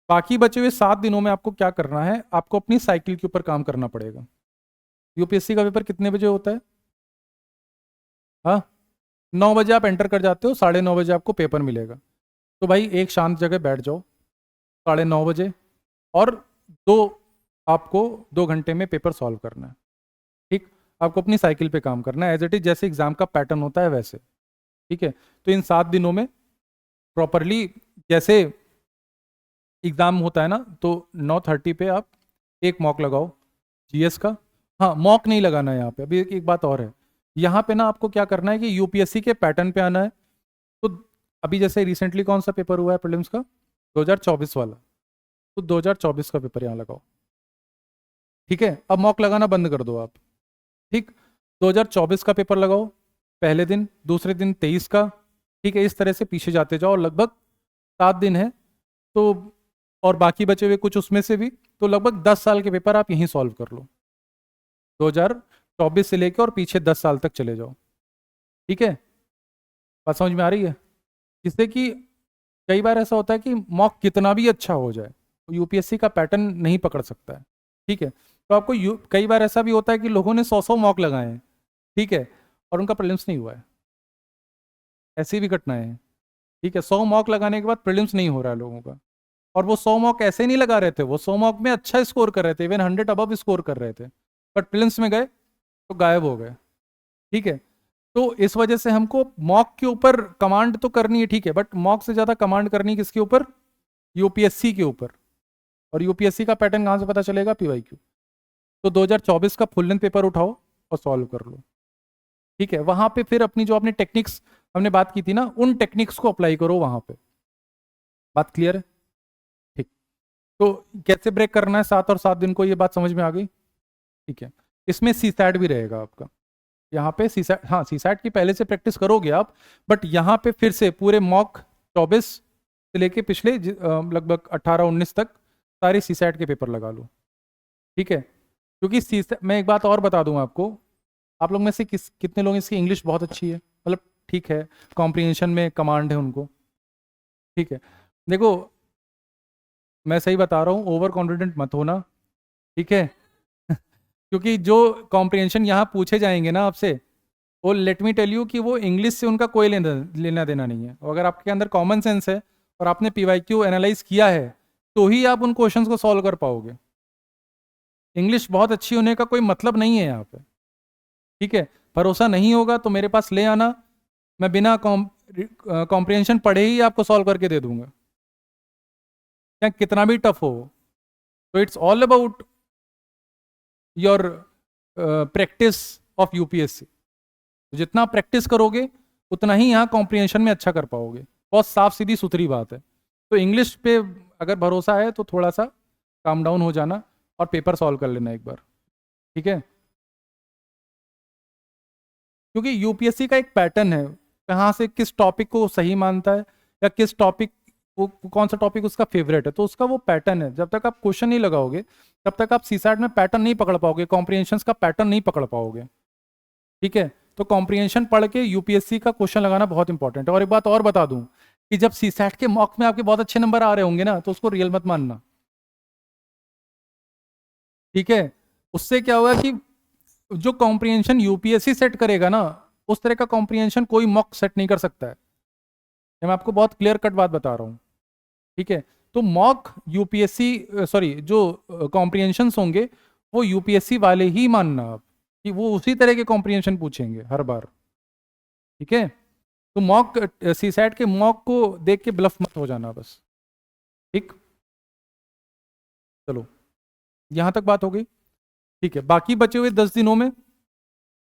बाकी बचे हुए 7 दिनों में आपको क्या करना है, आपको अपनी साइकिल के ऊपर काम करना पड़ेगा। यूपीएससी का पेपर कितने बजे होता है? हाँ, 9 बजे आप एंटर कर जाते हो, 9:30 बजे आपको पेपर मिलेगा। तो भाई एक शांत जगह बैठ जाओ 9:30 बजे, और दो आपको 2 घंटे में पेपर सॉल्व करना है, ठीक। आपको अपनी साइकिल पे काम करना है एज इट इज, जैसे एग्जाम का पैटर्न होता है वैसे, ठीक है। तो इन 7 दिनों में प्रॉपरली, जैसे एग्जाम होता है ना, तो 9:30 पे आप एक मॉक लगाओ जीएस का। हाँ, मॉक नहीं लगाना है यहाँ पे, अभी एक बात और है, यहाँ पे ना आपको क्या करना है कि यूपीएससी के पैटर्न पे आना है। तो अभी जैसे रिसेंटली कौन सा पेपर हुआ है प्रीलिम्स का, 2024 वाला, तो 2024 का पेपर यहाँ लगाओ, ठीक है। अब मॉक लगाना बंद कर दो आप, ठीक। 2024 का पेपर लगाओ पहले दिन, दूसरे दिन 23 का, ठीक है। इस तरह से पीछे जाते जाओ, लगभग 7 दिन है तो, और बाकी बचे हुए कुछ उसमें से भी, तो लगभग 10 साल के पेपर आप यहीं सॉल्व कर लो, 2024 से लेके और पीछे 10 साल तक चले जाओ, ठीक है। बात समझ में आ रही है? जिससे कि कई बार ऐसा होता है कि मॉक कितना भी अच्छा हो जाए, यूपीएससी का पैटर्न नहीं पकड़ सकता है, ठीक है। तो आपको कई बार ऐसा भी होता है कि लोगों ने 100 मॉक लगाए हैं, ठीक है, और उनका प्रीलिम्स नहीं हुआ है, ऐसी भी घटनाएं हैं, ठीक है। 100 मॉक लगाने के बाद प्रीलिम्स नहीं हो रहा है लोगों का, और वो 100 मॉक ऐसे नहीं लगा रहे थे, वो 100 मॉक में अच्छा स्कोर कर रहे थे, इवन 100 अबव स्कोर कर रहे थे, बट प्रीलिम्स में गए तो गायब हो गए, ठीक है। तो इस वजह से हमको मॉक के ऊपर कमांड तो करनी है, ठीक है, बट मॉक से ज्यादा कमांड करनी है किसके ऊपर? यूपीएससी के ऊपर। और यूपीएससी का पैटर्न कहां से पता चलेगा? पीवाईक्यू। तो 2024 का फुल लेंथ पेपर उठाओ और सॉल्व कर लो, ठीक है। वहां पे फिर अपनी जो आपने टेक्निक्स हमने बात की थी ना, उन टेक्निक्स को अप्लाई करो वहां पे। बात क्लियर है? ठीक। तो कैसे ब्रेक करना है 7 और 7 दिन को, ये बात समझ में आ गई, ठीक है। इसमें सीसैट भी रहेगा आपका, यहाँ पे सीसैट, हाँ सीसैट की पहले से प्रैक्टिस करोगे आप, बट यहाँ पे फिर से पूरे मॉक 24 से लेके पिछले लगभग 18-19 तक सारे सीसैट के पेपर लगा लो, ठीक है। क्योंकि सीसैट, मैं एक बात और बता दूं आपको, आप लोग में से कितने लोग इसकी इंग्लिश बहुत अच्छी है, मतलब ठीक है, कॉम्प्रिहेंशन में कमांड है उनको, ठीक है। देखो, मैं सही बता रहा हूँ, ओवर कॉन्फिडेंट मत होना, ठीक है। क्योंकि जो कॉम्प्रिहेंशन यहाँ पूछे जाएंगे ना आपसे, वो लेट मी टेल यू कि वो इंग्लिश से उनका कोई लेना देना नहीं है। और अगर आपके अंदर कॉमन सेंस है और आपने पीवाईक्यू एनालाइज किया है, तो ही आप उन क्वेश्चंस को सॉल्व कर पाओगे। इंग्लिश बहुत अच्छी होने का कोई मतलब नहीं है यहाँ पे, ठीक है। भरोसा नहीं होगा तो मेरे पास ले आना, मैं बिना कॉम्प्रिहेंशन पढ़े ही आपको सॉल्व करके दे दूंगा, या कितना भी टफ हो। तो it's all about your practice of UPSC. जितना प्रैक्टिस करोगे उतना ही यहाँ कॉम्प्रिहेंशन में अच्छा कर पाओगे, बहुत साफ सीधी सुथरी बात है। तो इंग्लिश पे अगर भरोसा है तो थोड़ा सा काम डाउन हो जाना और पेपर सॉल्व कर लेना एक बार, ठीक है। क्योंकि यूपीएससी का एक पैटर्न है, कहाँ से किस टॉपिक को सही मानता है या किस टॉपिक वो कौन सा टॉपिक उसका फेवरेट है, तो उसका वो पैटर्न है। जब तक आप क्वेश्चन नहीं लगाओगे तब तक आप सीसैट में पैटर्न नहीं पकड़ पाओगे, कॉम्प्रिहेंशन का पैटर्न नहीं पकड़ पाओगे, ठीक है। तो कॉम्प्रिहेंशन पढ़ के यूपीएससी का क्वेश्चन लगाना बहुत इंपॉर्टेंट है। और एक बात और बता दूं कि जब सीसैट के मॉक में आपके बहुत अच्छे नंबर आ रहे होंगे ना, तो उसको रियल मत मानना, ठीक है। उससे क्या होगा कि जो कॉम्प्रिहेंशन यूपीएससी सेट करेगा ना, उस तरह का कॉम्प्रिहेंशन कोई मॉक सेट नहीं कर सकता है। मैं आपको बहुत क्लियर कट बात बता रहा हूँ, ठीक है। तो मॉक यूपीएससी सॉरी जो कॉम्प्रिहेंशंस होंगे वो यूपीएससी वाले ही मानना आप, कि वो उसी तरह के कॉम्प्रिहेंशन पूछेंगे हर बार, ठीक है। तो मॉक सीसैट के मॉक को देख के ब्लफ मत हो जाना बस, ठीक। चलो यहां तक बात हो गई, ठीक है। बाकी बचे हुए 10 दिनों में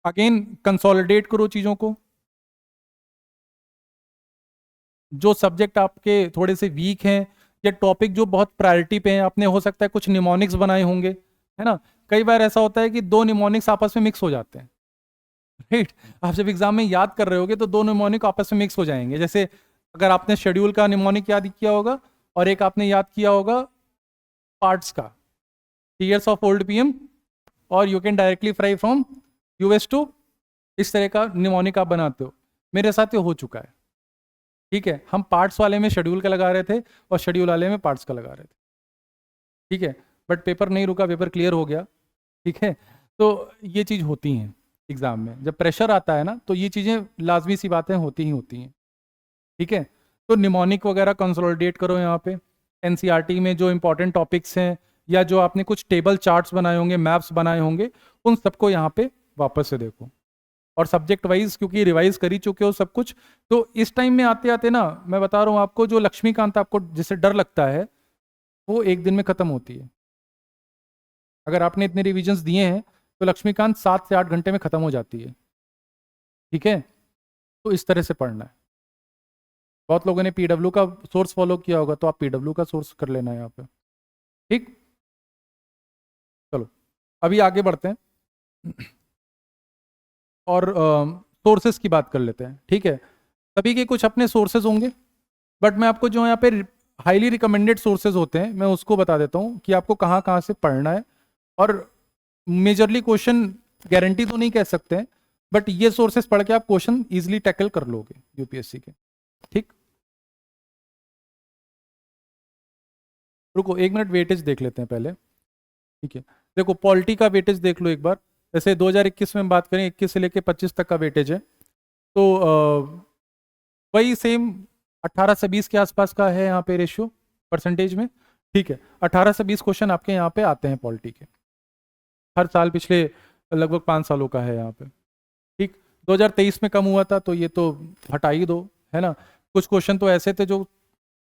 अगेन कंसोलिडेट करो चीजों को। जो सब्जेक्ट आपके थोड़े से वीक हैं या टॉपिक जो बहुत प्रायोरिटी पे हैं, आपने हो सकता है कुछ निमोनिक्स बनाए होंगे, है ना। कई बार ऐसा होता है कि दो निमोनिक्स आपस में मिक्स हो जाते हैं, राइट। आप जब एग्जाम में याद कर रहे होगे तो दो निमोनिक आपस में मिक्स हो जाएंगे। जैसे अगर आपने शेड्यूल का निमोनिक याद किया होगा और एक आपने याद किया होगा पार्ट्स का, टीयर्स ऑफ ओल्ड पीएम और you can directly fry from US to, इस तरह का निमोनिक आप बनाते हो। मेरे साथ ये हो चुका है, ठीक है। हम पार्ट्स वाले में शेड्यूल का लगा रहे थे और शेड्यूल वाले में पार्ट्स का लगा रहे थे, ठीक है। बट पेपर नहीं रुका, पेपर क्लियर हो गया, ठीक है। तो ये चीज़ होती हैं एग्जाम में, जब प्रेशर आता है ना तो ये चीज़ें लाजमी सी बातें होती ही होती हैं, ठीक है। तो निमोनिक वगैरह कंसोलिडेट करो यहाँ पे। एनसीईआरटी में जो इंपॉर्टेंट टॉपिक्स हैं या जो आपने कुछ टेबल चार्ट्स बनाए होंगे, मैप्स बनाए होंगे, उन सबको यहाँ पे वापस से देखो। और सब्जेक्ट वाइज क्योंकि रिवाइज कर ही चुके हो सब कुछ, तो इस टाइम में आते आते ना मैं बता रहा हूँ आपको, जो लक्ष्मीकांत आपको जिससे डर लगता है वो एक दिन में खत्म होती है। अगर आपने इतने रिविजन्स दिए हैं तो लक्ष्मीकांत 7 से 8 घंटे में खत्म हो जाती है, ठीक है। तो इस तरह से पढ़ना है। बहुत लोगों ने पीडब्ल्यू का सोर्स फॉलो किया होगा, तो आप पीडब्ल्यू का सोर्स कर लेना है यहाँ पे, ठीक। चलो अभी आगे बढ़ते हैं और सोर्सेस की बात कर लेते हैं, ठीक है। सभी के कुछ अपने सोर्सेज होंगे, बट मैं आपको जो यहाँ पे हाईली रिकमेंडेड सोर्सेज होते हैं मैं उसको बता देता हूँ कि आपको कहाँ कहाँ से पढ़ना है। और मेजरली क्वेश्चन गारंटी तो नहीं कह सकते हैं, बट ये सोर्सेज पढ़ के आप क्वेश्चन इजीली टैकल कर लोगे यूपीएससी के, ठीक। रुको 1 मिनट वेटेज देख लेते हैं पहले, ठीक है। देखो पॉलिटी का वेटेज देख लो एक बार। जैसे 2021 में बात करें, 21 से लेके 25 तक का वेटेज है, तो वही सेम 18 से 20 के आसपास का है यहाँ पे रेशियो परसेंटेज में, ठीक है। 18 से 20 क्वेश्चन आपके यहाँ पे आते हैं पॉलिटी के, हर साल पिछले लगभग 5 सालों का है यहाँ पे, ठीक। 2023 में कम हुआ था तो ये तो हटा ही दो, है ना। कुछ क्वेश्चन तो ऐसे थे जो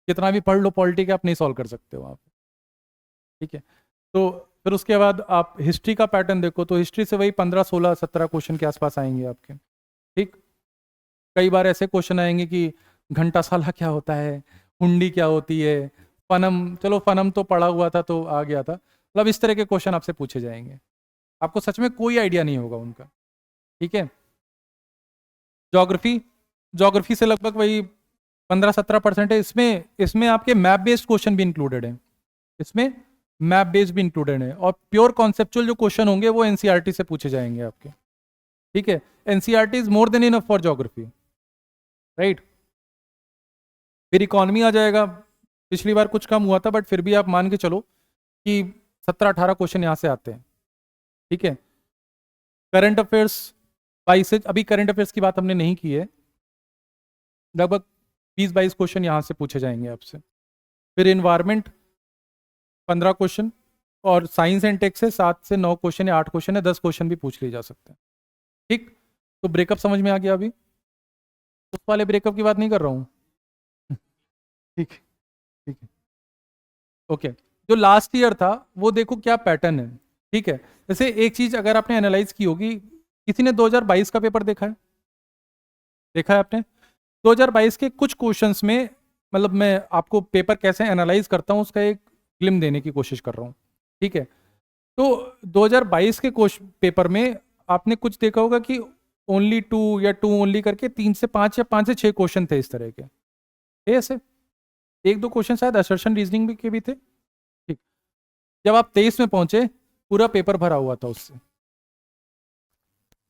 कितना भी पढ़ लो पॉलिटी के आप नहीं सॉल्व कर सकते हो आप, ठीक है। तो फिर उसके बाद आप हिस्ट्री का पैटर्न देखो, तो हिस्ट्री से वही 15, 16, 17 क्वेश्चन के आसपास आएंगे आपके, ठीक। कई बार ऐसे क्वेश्चन आएंगे कि घंटासाला क्या होता है, हुंडी क्या होती है, फनम, चलो फनम तो पढ़ा हुआ था तो आ गया था, मतलब इस तरह के क्वेश्चन आपसे पूछे जाएंगे, आपको सच में कोई आइडिया नहीं होगा उनका, ठीक है। ज्योग्राफी, ज्योग्राफी से लगभग वही 15-17% है। इसमें इसमें आपके मैप बेस्ड क्वेश्चन भी इंक्लूडेड है, इसमें मैप बेस्ड भी इंक्लूडेड है। और प्योर कॉन्सेप्चुअल जो क्वेश्चन होंगे वो एनसीईआरटी से पूछे जाएंगे आपके, ठीक है। NCERT is more than enough for geography, right. फिर इकोनॉमी आ जाएगा, पिछली बार कुछ कम हुआ था बट फिर भी आप मान के चलो कि 17-18 क्वेश्चन यहाँ से आते हैं, ठीक है। करंट अफेयर्स 22 से, अभी करंट अफेयर्स की बात हमने नहीं की है, लगभग 20-22 क्वेश्चन यहाँ से पूछे जाएंगे आपसे। फिर इन्वायरमेंट 15 क्वेश्चन, और साइंस एंड टेक से 7 से 9 क्वेश्चन या 8 क्वेश्चन है, 10 क्वेश्चन भी पूछ लिए जा सकते हैं, ठीक। तो ब्रेकअप समझ में आ गया, अभी उस वाले ब्रेकअप की बात नहीं कर रहा हूँ ठीक, ठीक है, ओके। जो लास्ट ईयर था वो देखो क्या पैटर्न है, ठीक है। जैसे एक चीज अगर आपने एनालाइज की होगी, किसी ने 2022 का पेपर देखा है, देखा है आपने? 2022 के कुछ क्वेश्चंस में मतलब मैं आपको पेपर कैसे एनालाइज करता हूँ उसका एक ग्लिम देने की कोशिश कर रहा हूँ, ठीक है। तो 2022 के पेपर में आपने कुछ देखा होगा कि ओनली 2 या 2 ओनली करके 3 से 5 या 5 से 6 क्वेश्चन थे इस तरह के, ऐसे 1-2 क्वेश्चन शायद असर्शन रीजनिंग भी के भी थे, ठीक। जब आप 23 में पहुंचे पूरा पेपर भरा हुआ था उससे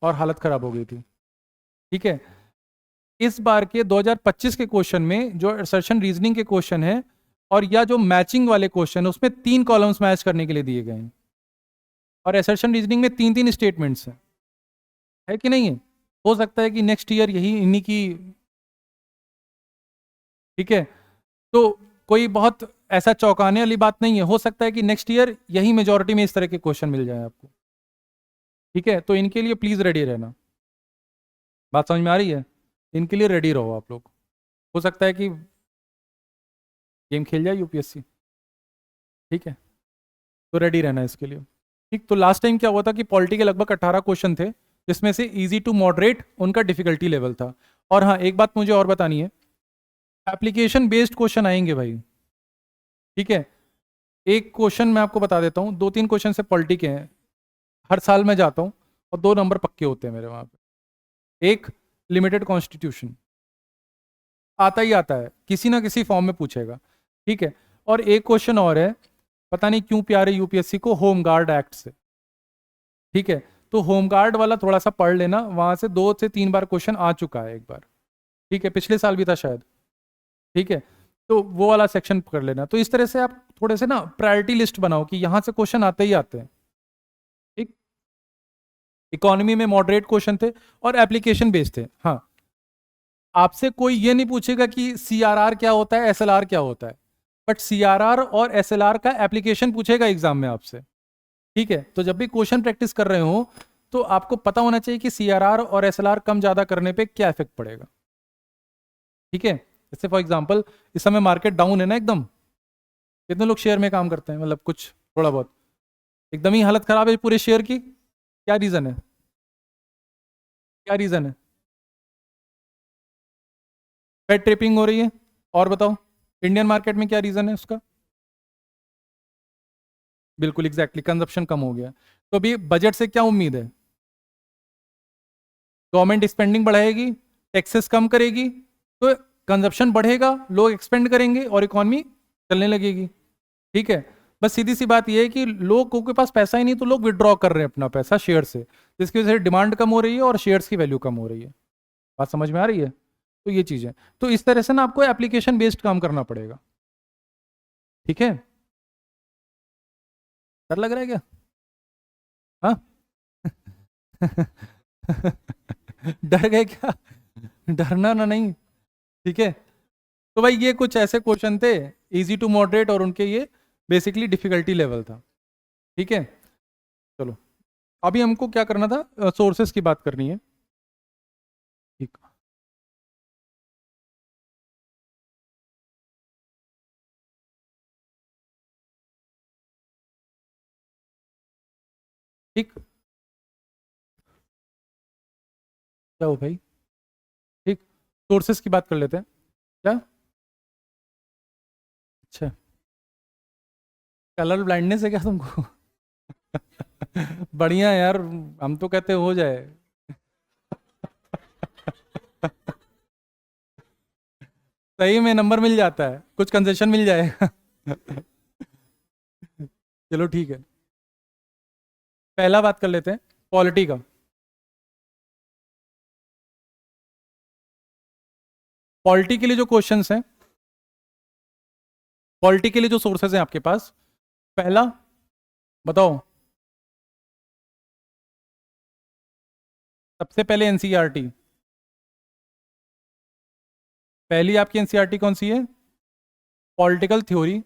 और हालत खराब हो गई थी, ठीक है। इस बार के 2025 के क्वेश्चन में जो असर्शन रीजनिंग के क्वेश्चन है और या जो मैचिंग वाले क्वेश्चन है उसमें 3 कॉलम्स मैच करने के लिए दिए गए हैं और असर्शन रीजनिंग में 3-3 स्टेटमेंट्स हैं, है कि नहीं है। हो सकता है कि नेक्स्ट ईयर यही इन्हीं की, ठीक है। तो कोई बहुत ऐसा चौंकाने वाली बात नहीं है, हो सकता है कि नेक्स्ट ईयर यही मेजोरिटी में इस तरह के क्वेश्चन मिल जाए आपको, ठीक है। तो इनके लिए प्लीज रेडी रहना, बात समझ में आ रही है, इनके लिए रेडी रहो आप लोग, हो सकता है कि गेम खेल जाए यूपीएससी, ठीक है। तो रेडी रहना इसके लिए, ठीक। तो लास्ट टाइम क्या हुआ था कि पॉलिटी के लगभग 18 क्वेश्चन थे जिसमें से इजी टू मॉडरेट उनका डिफिकल्टी लेवल था। और हाँ, एक बात मुझे और बतानी है, एप्लीकेशन बेस्ड क्वेश्चन आएंगे भाई, ठीक है। एक क्वेश्चन मैं आपको बता देता हूँ, 2-3 क्वेश्चन से पॉलिटी के हैं, हर साल मैं जाता हूँ और 2 नंबर पक्के होते हैं मेरे वहाँ पे। एक लिमिटेड कॉन्स्टिट्यूशन आता ही आता है, किसी ना किसी फॉर्म में पूछेगा, ठीक है। और एक क्वेश्चन और है, पता नहीं क्यों प्यारे यूपीएससी को, होमगार्ड एक्ट से, ठीक है। तो होमगार्ड वाला थोड़ा सा पढ़ लेना, वहां से 2 से 3 बार क्वेश्चन आ चुका है एक बार, ठीक है, पिछले साल भी था शायद, ठीक है। तो वो वाला सेक्शन कर लेना। तो इस तरह से आप थोड़े से ना प्रायोरिटी लिस्ट बनाओ कि यहां से क्वेश्चन आते ही आते हैं, ठीक। इकोनॉमी में मॉडरेट क्वेश्चन थे और एप्लीकेशन बेस्ड थे। हाँ, आपसे कोई ये नहीं पूछेगा कि सीआरआर क्या होता है, एसएलआर क्या होता है, बट सीआरआर और एसएलआर का एप्लीकेशन पूछेगा एग्जाम में आपसे, ठीक है। तो जब भी क्वेश्चन प्रैक्टिस कर रहे हो तो आपको पता होना चाहिए कि सीआरआर और एसएलआर कम ज्यादा करने पे क्या इफेक्ट पड़ेगा, ठीक है। जैसे फॉर एग्जांपल इस समय मार्केट डाउन है ना एकदम, कितने लोग शेयर में काम करते हैं, मतलब कुछ थोड़ा बहुत, एकदम ही हालत खराब है पूरे शेयर की, क्या रीजन है, क्या रीजन है, फेड ट्रिपिंग हो रही है, और बताओ इंडियन मार्केट में क्या रीजन है उसका, बिल्कुल एग्जैक्टली कंजप्शन कम हो गया। तो अभी बजट से क्या उम्मीद है, गवर्नमेंट स्पेंडिंग बढ़ाएगी, टैक्सेस कम करेगी, तो कंजप्शन बढ़ेगा, लोग एक्सपेंड करेंगे और इकोनॉमी चलने लगेगी, ठीक है। बस सीधी सी बात यह है कि लोगों के पास पैसा ही नहीं तो लोग विड्रॉ कर रहे हैं अपना पैसा शेयर से, जिसकी वजह से डिमांड कम हो रही है और शेयर्स की वैल्यू कम हो रही है, बात समझ में आ रही है। तो ये चीज़ है, तो इस तरह से ना आपको एप्लीकेशन बेस्ड काम करना पड़ेगा, ठीक है। डर लग रहा है क्या, हाँ डर गए क्या, डरना ना नहीं, ठीक है। तो भाई ये कुछ ऐसे क्वेश्चन थे इजी टू मॉडरेट और उनके ये बेसिकली डिफिकल्टी लेवल था, ठीक है। चलो अभी हमको क्या करना था, सोर्सेस की बात करनी है, ठीक। ठीक, क्या हो भाई, ठीक, सोर्सेस की बात कर लेते हैं, क्या, अच्छा, कलर ब्लाइंडनेस है क्या तुमको बढ़िया यार, हम तो कहते हो जाए सही में नंबर मिल जाता है, कुछ कंसेशन मिल जाएगा चलो ठीक है, पहला बात कर लेते हैं पॉलिटी का। पॉलिटी के लिए जो क्वेश्चंस हैं, पॉलिटी के लिए जो सोर्सेज हैं आपके पास, पहला बताओ, सबसे पहले एनसीईआरटी, पहली आपकी एनसीईआरटी कौन सी है, पॉलिटिकल थ्योरी,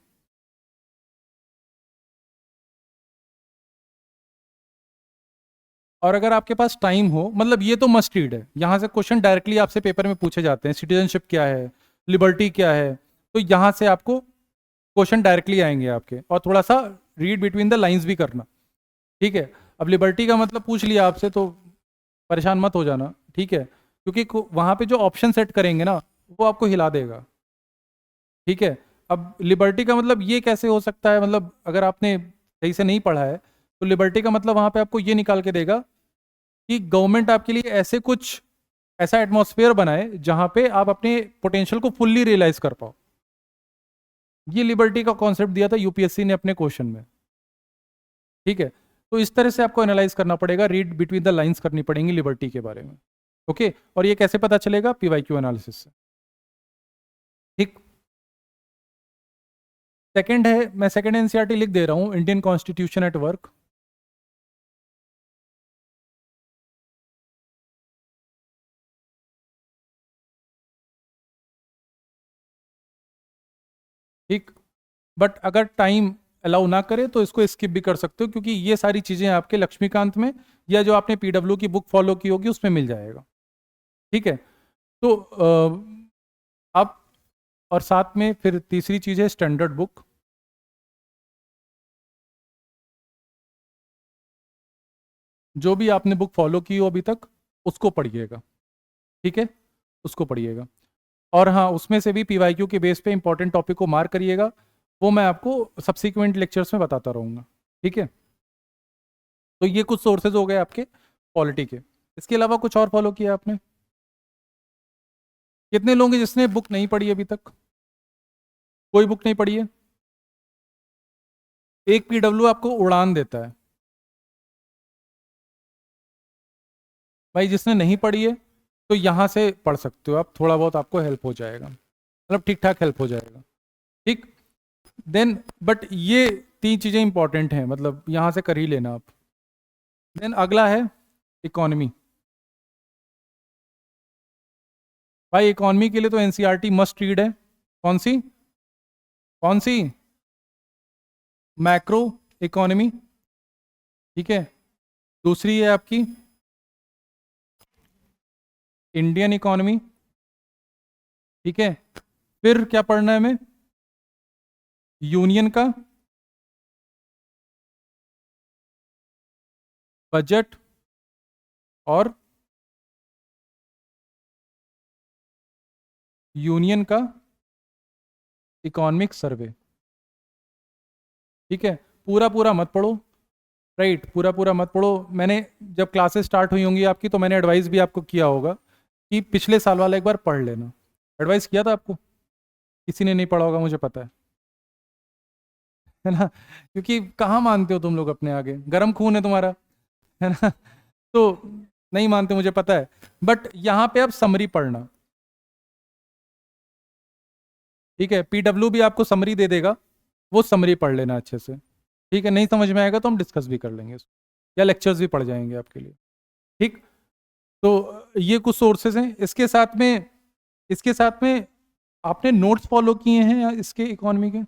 और अगर आपके पास टाइम हो, मतलब ये तो मस्ट रीड है, यहां से क्वेश्चन डायरेक्टली आपसे पेपर में पूछे जाते हैं, सिटीजनशिप क्या है, लिबर्टी क्या है, तो यहां से आपको क्वेश्चन डायरेक्टली आएंगे आपके, और थोड़ा सा रीड बिटवीन द लाइंस भी करना, ठीक है। अब लिबर्टी का मतलब पूछ लिया आपसे तो परेशान मत हो जाना, ठीक है, क्योंकि वहां पे जो ऑप्शन सेट करेंगे ना वो आपको हिला देगा, ठीक है। अब लिबर्टी का मतलब ये कैसे हो सकता है, मतलब अगर आपने सही से नहीं पढ़ा है तो लिबर्टी का मतलब वहां पे आपको ये निकाल के देगा कि गवर्नमेंट आपके लिए ऐसे कुछ ऐसा एटमॉस्फेयर बनाए जहां पे आप अपने पोटेंशियल को फुल्ली रियलाइज कर पाओ। ये लिबर्टी का कॉन्सेप्ट दिया था यूपीएससी ने अपने क्वेश्चन में। ठीक है, तो इस तरह से आपको एनालाइज करना पड़ेगा, रीड बिटवीन द लाइंस करनी पड़ेंगी लिबर्टी के बारे में। ओके, और ये कैसे पता चलेगा? पीवाईक्यू एनालिसिस से। ठीक। सेकंड है, मैं सेकंड एनसीईआरटी लिख दे रहा हूं, इंडियन कॉन्स्टिट्यूशन एट वर्क। ठीक। बट अगर टाइम अलाउ ना करे तो इसको स्किप भी कर सकते हो, क्योंकि ये सारी चीजें आपके लक्ष्मीकांत में या जो आपने पीडब्ल्यू की बुक फॉलो की होगी उसमें मिल जाएगा। ठीक है, तो आप, और साथ में फिर तीसरी चीज है स्टैंडर्ड बुक। जो भी आपने बुक फॉलो की हो अभी तक उसको पढ़िएगा। ठीक है, उसको पढ़िएगा। और हाँ, उसमें से भी पीवाईक्यू के बेस पे इंपॉर्टेंट टॉपिक को मार्क करिएगा, वो मैं आपको सब्सिक्वेंट लेक्चर्स में बताता रहूँगा। ठीक है, तो ये कुछ सोर्सेज हो गए आपके पॉलिटी के। इसके अलावा कुछ और फॉलो किया आपने? कितने लोग हैं जिसने बुक नहीं पढ़ी अभी तक? कोई बुक नहीं पढ़ी है? एक पीडब्ल्यू आपको उड़ान देता है भाई, जिसने नहीं पढ़ी है तो यहाँ से पढ़ सकते हो आप, थोड़ा बहुत आपको हेल्प हो जाएगा, मतलब ठीक ठाक हेल्प हो जाएगा। ठीक। देन बट ये तीन चीज़ें इंपॉर्टेंट हैं, मतलब यहाँ से कर ही लेना आप। देन अगला है इकोनॉमी। भाई इकोनॉमी के लिए तो एनसीईआरटी मस्ट रीड है। कौन सी? कौन सी? Macro economy. ठीक है, दूसरी है आपकी इंडियन इकोनॉमी। ठीक है, फिर क्या पढ़ना है हमें? यूनियन का बजट और यूनियन का इकोनॉमिक सर्वे। ठीक है, पूरा पूरा मत पढ़ो। राइट, पूरा पूरा मत पढ़ो। मैंने जब क्लासेस स्टार्ट हुई होंगी आपकी तो मैंने एडवाइस भी आपको किया होगा कि पिछले साल वाला एक बार पढ़ लेना। एडवाइस किया था आपको? किसी ने नहीं पढ़ा होगा, मुझे पता है ना, क्योंकि कहाँ मानते हो तुम लोग अपने आगे, गर्म खून है तुम्हारा, है ना, तो नहीं मानते, मुझे पता है। बट यहाँ पे अब समरी पढ़ना। ठीक है, पीडब्ल्यू भी आपको समरी दे देगा, वो समरी पढ़ लेना अच्छे से। ठीक है, नहीं समझ में आएगा तो हम डिस्कस भी कर लेंगे इसको, या लेक्चर्स भी पढ़ जाएंगे आपके लिए। ठीक। तो ये कुछ सोर्सेज हैं। इसके साथ में आपने नोट्स फॉलो किए हैं या इसके इकोनॉमी के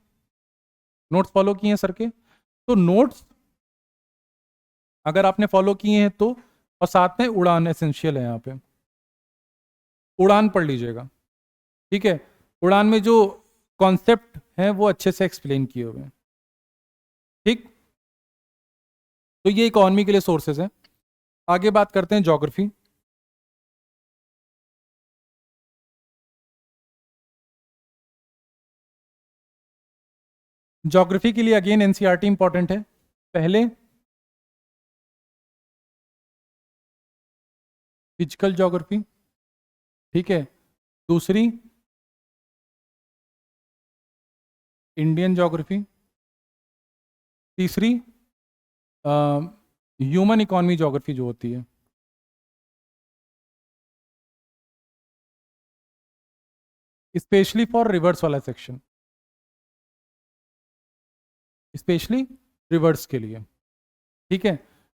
नोट्स फॉलो किए हैं सर के? तो नोट्स अगर आपने फॉलो किए हैं तो, और साथ में उड़ान एसेंशियल है यहाँ पे, उड़ान पढ़ लीजिएगा। ठीक है, उड़ान में जो कॉन्सेप्ट हैं वो अच्छे से एक्सप्लेन किए हुए हैं। ठीक, तो ये इकोनॉमी के लिए सोर्सेज हैं। आगे बात करते हैं ज्योग्राफी। ज्योग्राफी के लिए अगेन एनसीईआरटी इंपॉर्टेंट है। पहले फिजिकल ज्योग्राफी। ठीक है, दूसरी इंडियन ज्योग्राफी, तीसरी ह्यूमन इकोनॉमी ज्योग्राफी जो होती है, स्पेशली फॉर रिवर्स वाला सेक्शन, स्पेशली रिवर्स के लिए। ठीक है,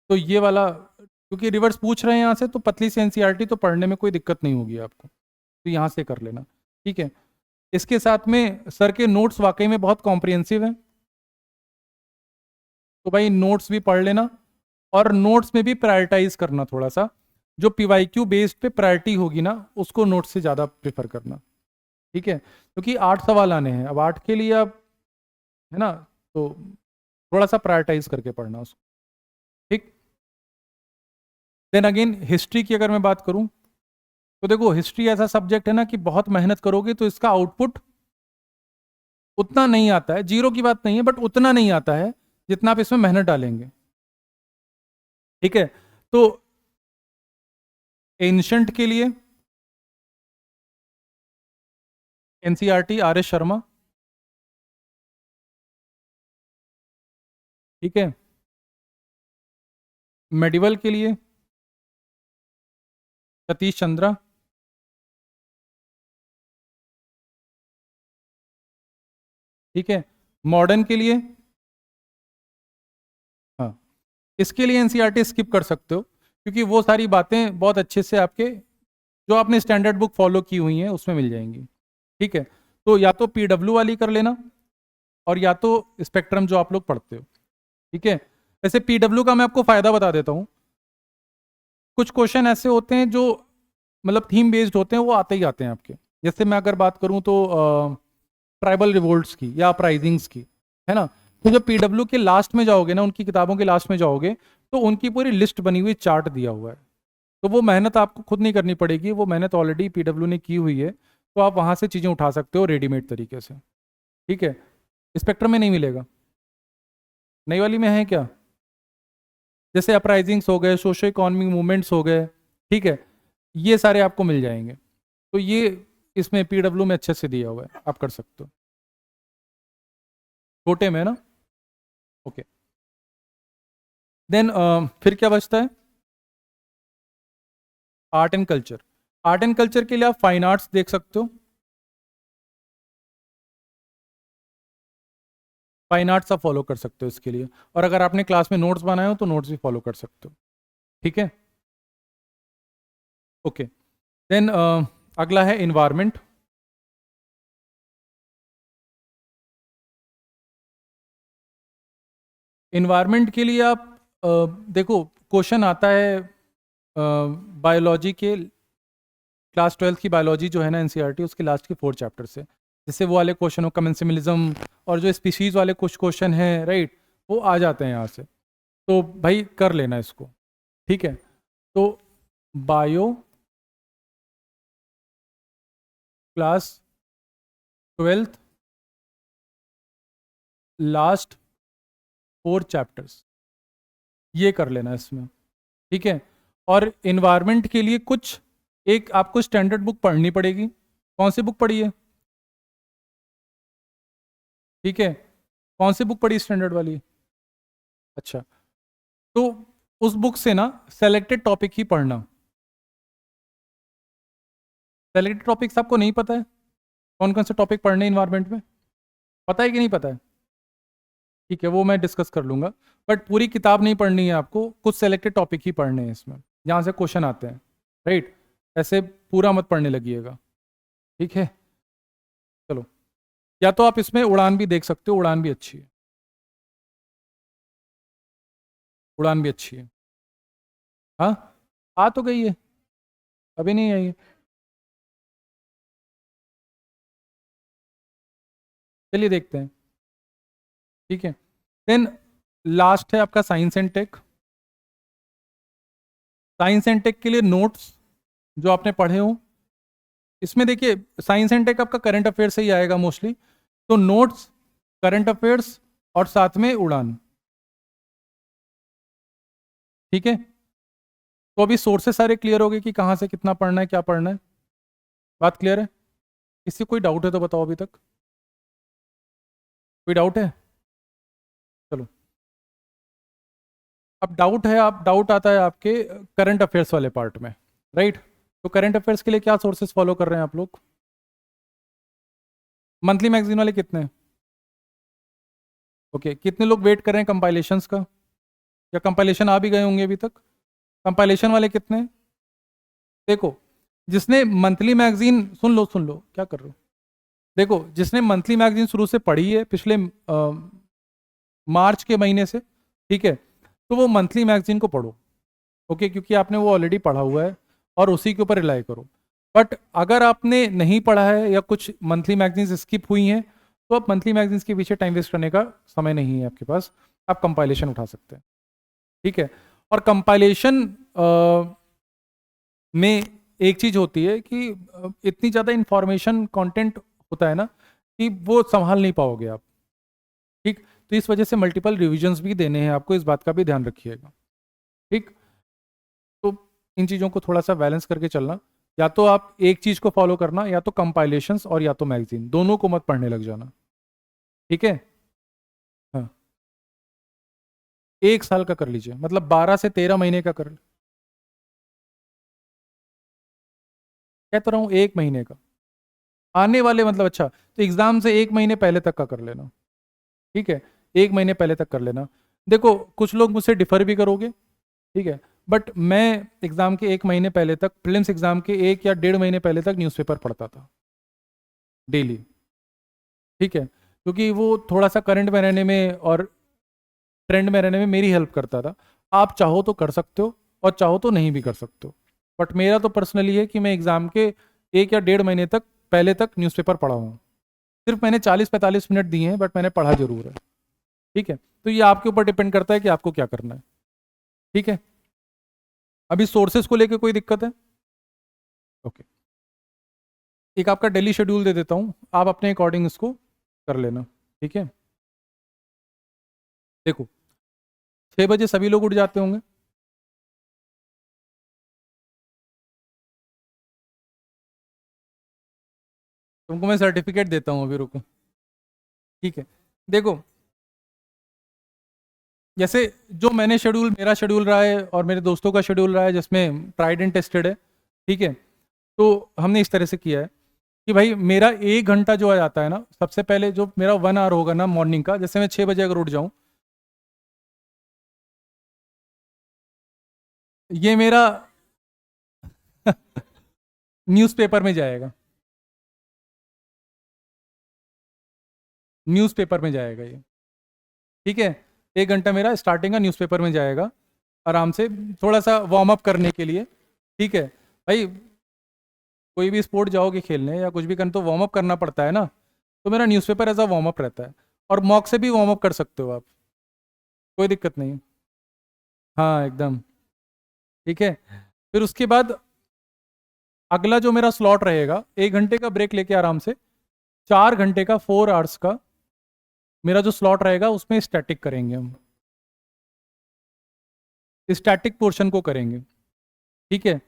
तो ये वाला, क्योंकि रिवर्स पूछ रहे हैं यहाँ से तो पतली सी एनसीईआरटी तो पढ़ने में कोई दिक्कत नहीं होगी आपको, तो यहाँ से कर लेना। ठीक है, इसके साथ में सर के नोट्स वाकई में बहुत कॉम्प्रिहेंसिव हैं, तो भाई नोट्स भी पढ़ लेना, और नोट्स में भी प्रायोरिटाइज करना थोड़ा सा, जो पीवाईक्यू बेस्ड पे प्रायोरिटी होगी ना उसको नोट्स से ज़्यादा प्रेफर करना। ठीक है, क्योंकि 8 सवाल आने हैं, अब 8 के लिए आप, है ना, तो थोड़ा सा प्रायोरिटाइज करके पढ़ना उसको। ठीक। देन अगेन हिस्ट्री की अगर मैं बात करूं तो देखो, हिस्ट्री ऐसा सब्जेक्ट है ना कि बहुत मेहनत करोगे तो इसका आउटपुट उतना नहीं आता है, जीरो की बात नहीं है, बट उतना नहीं आता है जितना आप इसमें मेहनत डालेंगे। ठीक है, तो एंशंट के लिए एनसीईआरटी आर एस शर्मा, ठीक है। मेडिवल के लिए सतीश चंद्रा, ठीक है। मॉडर्न के लिए, हाँ, इसके लिए एनसीईआरटी स्किप कर सकते हो, क्योंकि वो सारी बातें बहुत अच्छे से आपके जो आपने स्टैंडर्ड बुक फॉलो की हुई हैं उसमें मिल जाएंगी। ठीक है, तो या तो पीडब्ल्यू वाली कर लेना, और या तो स्पेक्ट्रम जो आप लोग पढ़ते हो। ठीक है, वैसे पीडब्ल्यू का मैं आपको फायदा बता देता हूँ। कुछ क्वेश्चन ऐसे होते हैं जो मतलब थीम बेस्ड होते हैं, वो आते ही आते हैं आपके। जैसे मैं अगर बात करूँ तो ट्राइबल रिवोल्ट्स की या अपराइजिंग्स की, है ना, तो जब पीडब्ल्यू के लास्ट में जाओगे ना, उनकी किताबों के लास्ट में जाओगे, तो उनकी पूरी लिस्ट बनी हुई, चार्ट दिया हुआ है। तो वो मेहनत आपको खुद नहीं करनी पड़ेगी, वो मेहनत ऑलरेडी पीडब्ल्यू ने की हुई है, तो आप वहाँ से चीज़ें उठा सकते हो रेडीमेड तरीके से। ठीक है, स्पेक्ट्रम में नहीं मिलेगा। नई वाली में है क्या? जैसे अपराइजिंग्स हो गए, सोशो इकोनॉमिक मूवमेंट्स हो गए, ठीक है, ये सारे आपको मिल जाएंगे। तो ये इसमें पीडब्ल्यू में अच्छे से दिया हुआ है, आप कर सकते हो। छोटे में ना, ओके। देन फिर क्या बचता है? Art and culture. Art and culture के लिए आप फाइन आर्ट्स देख सकते हो। फाइन आर्ट्स आप फॉलो कर सकते हो इसके लिए, और अगर आपने क्लास में नोट्स बनाए हो तो नोट्स भी फॉलो कर सकते हो। ठीक है, ओके। देन अगला है इन्वायरमेंट। इन्वायरमेंट के लिए आप देखो, क्वेश्चन आता है बायोलॉजी के, क्लास 12 की बायोलॉजी जो है ना एनसीईआरटी, उसके लास्ट के 4 चैप्टर से, जैसे वो वाले क्वेश्चन हो, कमेंसिमिलिज्म, और जो स्पीशीज वाले कुछ क्वेश्चन हैं, राइट, वो आ जाते हैं यहाँ से। तो भाई कर लेना इसको। ठीक है, तो बायो क्लास 12 लास्ट 4 चैप्टर्स, ये कर लेना इसमें। ठीक है, और इन्वायरमेंट के लिए कुछ एक आपको स्टैंडर्ड बुक पढ़नी पड़ेगी। कौन सी बुक पढ़ी है? ठीक है, कौन सी बुक पढ़ी स्टैंडर्ड वाली? अच्छा, तो उस बुक से ना सेलेक्टेड टॉपिक ही पढ़ना। सेलेक्टेड टॉपिक्स आपको नहीं पता है कौन कौन से टॉपिक पढ़ने इन्वायरमेंट में? पता है कि नहीं पता है? ठीक है, वो मैं डिस्कस कर लूंगा, बट पूरी किताब नहीं पढ़नी है आपको, कुछ सेलेक्टेड टॉपिक ही पढ़ने हैं इसमें, जहाँ से क्वेश्चन आते हैं, राइट। ऐसे पूरा मत पढ़ने लगिएगा। ठीक है, चलो। या तो आप इसमें उड़ान भी देख सकते हो, उड़ान भी अच्छी है, उड़ान भी अच्छी है। हाँ, आ तो गई है, अभी नहीं आई है। चलिए देखते हैं। ठीक है, देन लास्ट है आपका science and tech. Science and tech के लिए नोट्स जो आपने पढ़े हो, इसमें देखिए साइंस एंड टेक आपका करंट अफेयर से ही आएगा मोस्टली, तो नोट्स, करंट अफेयर्स, और साथ में उड़ान। ठीक है, तो अभी सोर्सेस सारे क्लियर हो गए कि कहाँ से कितना पढ़ना है, क्या पढ़ना है। बात क्लियर है? इससे कोई डाउट है तो बताओ अभी तक। कोई डाउट है? चलो, अब डाउट है, आप डाउट आता है आपके करंट अफेयर्स वाले पार्ट में, राइट। तो करंट अफेयर्स के लिए क्या सोर्सेस फॉलो कर रहे हैं आप लोग? मंथली मैगजीन वाले कितने हैं? ओके, कितने लोग वेट कर रहे हैं कंपाइलेशंस का, या कंपाइलेशन आ भी गए होंगे अभी तक? कंपाइलेशन वाले कितने हैं? देखो, जिसने मंथली मैगजीन, सुन लो क्या कर रहे हो, देखो जिसने मंथली मैगजीन शुरू से पढ़ी है पिछले मार्च के महीने से, ठीक है, तो वो मंथली मैगजीन को पढ़ो। ओके, क्योंकि आपने वो ऑलरेडी पढ़ा हुआ है, और उसी के ऊपर रिलाई करो। बट अगर आपने नहीं पढ़ा है, या कुछ मंथली मैगजीन्स स्किप हुई हैं, तो आप मंथली मैगजीन्स के पीछे टाइम वेस्ट करने का समय नहीं है आपके पास, आप कंपाइलेशन उठा सकते हैं। ठीक है, और कंपाइलेशन में एक चीज होती है कि इतनी ज़्यादा इंफॉर्मेशन कंटेंट होता है ना, कि वो संभाल नहीं पाओगे आप। ठीक, तो इस वजह से मल्टीपल रिविजन्स भी देने हैं आपको, इस बात का भी ध्यान रखिएगा। ठीक, तो इन चीज़ों को थोड़ा सा बैलेंस करके चलना। या तो आप एक चीज़ को फॉलो करना, या तो कंपाइलेशंस और या तो मैगजीन, दोनों को मत पढ़ने लग जाना। ठीक है, हाँ, 1 साल का कर लीजिए, मतलब 12 से 13 महीने का कर, कह तो रहा हूँ 1 महीने का आने वाले, मतलब अच्छा, तो एग्जाम से 1 महीने पहले तक का कर लेना। ठीक है, 1 महीने पहले तक कर लेना। देखो, कुछ लोग मुझसे डिफर भी करोगे, ठीक है, बट मैं एग्जाम के 1 महीने पहले तक, प्रीलिम्स एग्जाम के 1 या 1.5 महीने पहले तक न्यूज़पेपर पढ़ता था डेली। ठीक है, क्योंकि वो थोड़ा सा करंट में रहने में और ट्रेंड में रहने में मेरी हेल्प करता था। आप चाहो तो कर सकते हो, और चाहो तो नहीं भी कर सकते हो, बट मेरा तो पर्सनली है कि मैं एग्जाम के 1 या 1.5 महीने तक पहले तक न्यूज़पेपर पढ़ा हूँ। सिर्फ मैंने 40-45 मिनट दिए हैं, बट मैंने पढ़ा जरूर है। ठीक है, तो ये आपके ऊपर डिपेंड करता है कि आपको क्या करना है। ठीक है, अभी सोर्सेज को लेके कोई दिक्कत है? ओके, एक आपका डेली शेड्यूल दे देता हूँ, आप अपने अकॉर्डिंग इसको कर लेना। ठीक है, देखो, 6 बजे सभी लोग उठ जाते होंगे। तुमको मैं सर्टिफिकेट देता हूँ, अभी रुको। ठीक है, देखो, जैसे जो मैंने शेड्यूल, मेरा शेड्यूल रहा है और मेरे दोस्तों का शेड्यूल रहा है, जिसमें ट्राइड एंड टेस्टेड है। ठीक है, तो हमने इस तरह से किया है कि भाई मेरा 1 घंटा जो आ जाता है ना, सबसे पहले जो मेरा 1 आवर होगा ना मॉर्निंग का, जैसे मैं 6 बजे अगर उठ जाऊं, ये मेरा न्यूज़पेपर में जाएगा, न्यूज़पेपर में जाएगा ये। ठीक है, 1 घंटा मेरा स्टार्टिंग का न्यूज़पेपर में जाएगा, आराम से, थोड़ा सा वार्म अप करने के लिए। ठीक है भाई, कोई भी स्पोर्ट जाओगे खेलने या कुछ भी करने तो वार्म अप करना पड़ता है ना, तो मेरा newspaper as a warm up रहता है। और मॉक से भी वार्म अप कर सकते हो आप, कोई दिक्कत नहीं है। हाँ एकदम। ठीक है, फिर उसके बाद अगला जो मेरा स्लॉट रहेगा, 1 घंटे का ब्रेक लेके आराम से 4 घंटे का, 4 आवर्स का मेरा जो स्लॉट रहेगा, उसमें स्टैटिक करेंगे हम, स्टैटिक पोर्शन को करेंगे। ठीक है,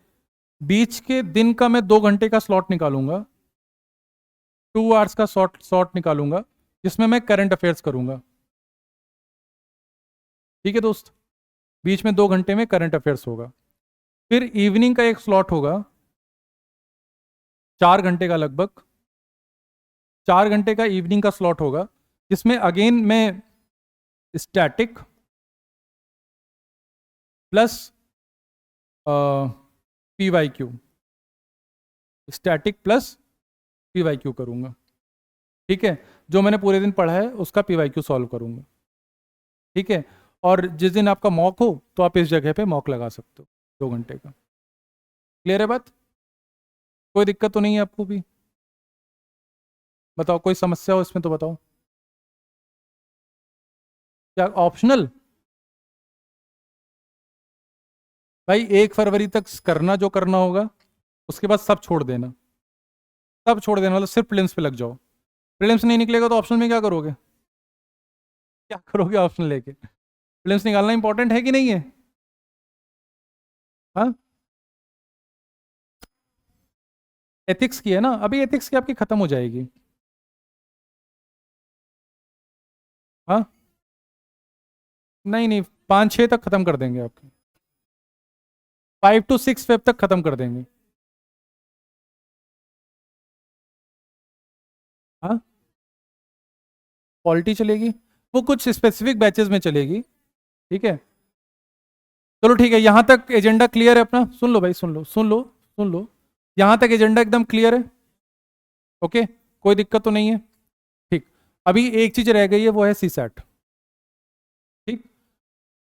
बीच के दिन का मैं 2 घंटे का स्लॉट निकालूंगा, 2 आवर्स का शॉर्ट निकालूंगा, जिसमें मैं करंट अफेयर्स करूंगा। ठीक है दोस्त, बीच में 2 घंटे में करंट अफेयर्स होगा। फिर इवनिंग का एक स्लॉट होगा, 4 घंटे का लगभग, 4 घंटे का इवनिंग का स्लॉट होगा, जिसमें अगेन मैं static plus PYQ, static plus PYQ करूंगा। ठीक है, जो मैंने पूरे दिन पढ़ा है उसका PYQ सॉल्व करूंगा। ठीक है, और जिस दिन आपका मॉक हो तो आप इस जगह पे मॉक लगा सकते हो, 2 घंटे का। क्लियर है बात? कोई दिक्कत तो नहीं है आपको भी? बताओ, कोई समस्या हो इसमें तो बताओ। क्या ऑप्शनल? भाई 1 फरवरी तक करना जो करना होगा, उसके बाद सब छोड़ देना, सब छोड़ देना, मतलब सिर्फ प्रीलिम्स पे लग जाओ। प्रीलिम्स नहीं निकलेगा तो ऑप्शनल में क्या करोगे? क्या करोगे ऑप्शनल लेके? प्रीलिम्स निकालना इंपॉर्टेंट है कि नहीं है? हाँ, एथिक्स की है ना, अभी एथिक्स की आपकी खत्म हो जाएगी। हाँ, नहीं नहीं, 5-6 तक खत्म कर देंगे आपके, 5 to 6 फेब तक खत्म कर देंगे। हाँ, पॉलिटी चलेगी, वो कुछ स्पेसिफिक बैचेस में चलेगी। ठीक है, चलो ठीक है, यहाँ तक एजेंडा क्लियर है अपना? सुन लो भाई, सुन लो, सुन लो, सुन लो, यहाँ तक एजेंडा एकदम क्लियर है? ओके, कोई दिक्कत तो नहीं है? ठीक, अभी एक चीज रह गई है, वो है सीसैट। ठीक,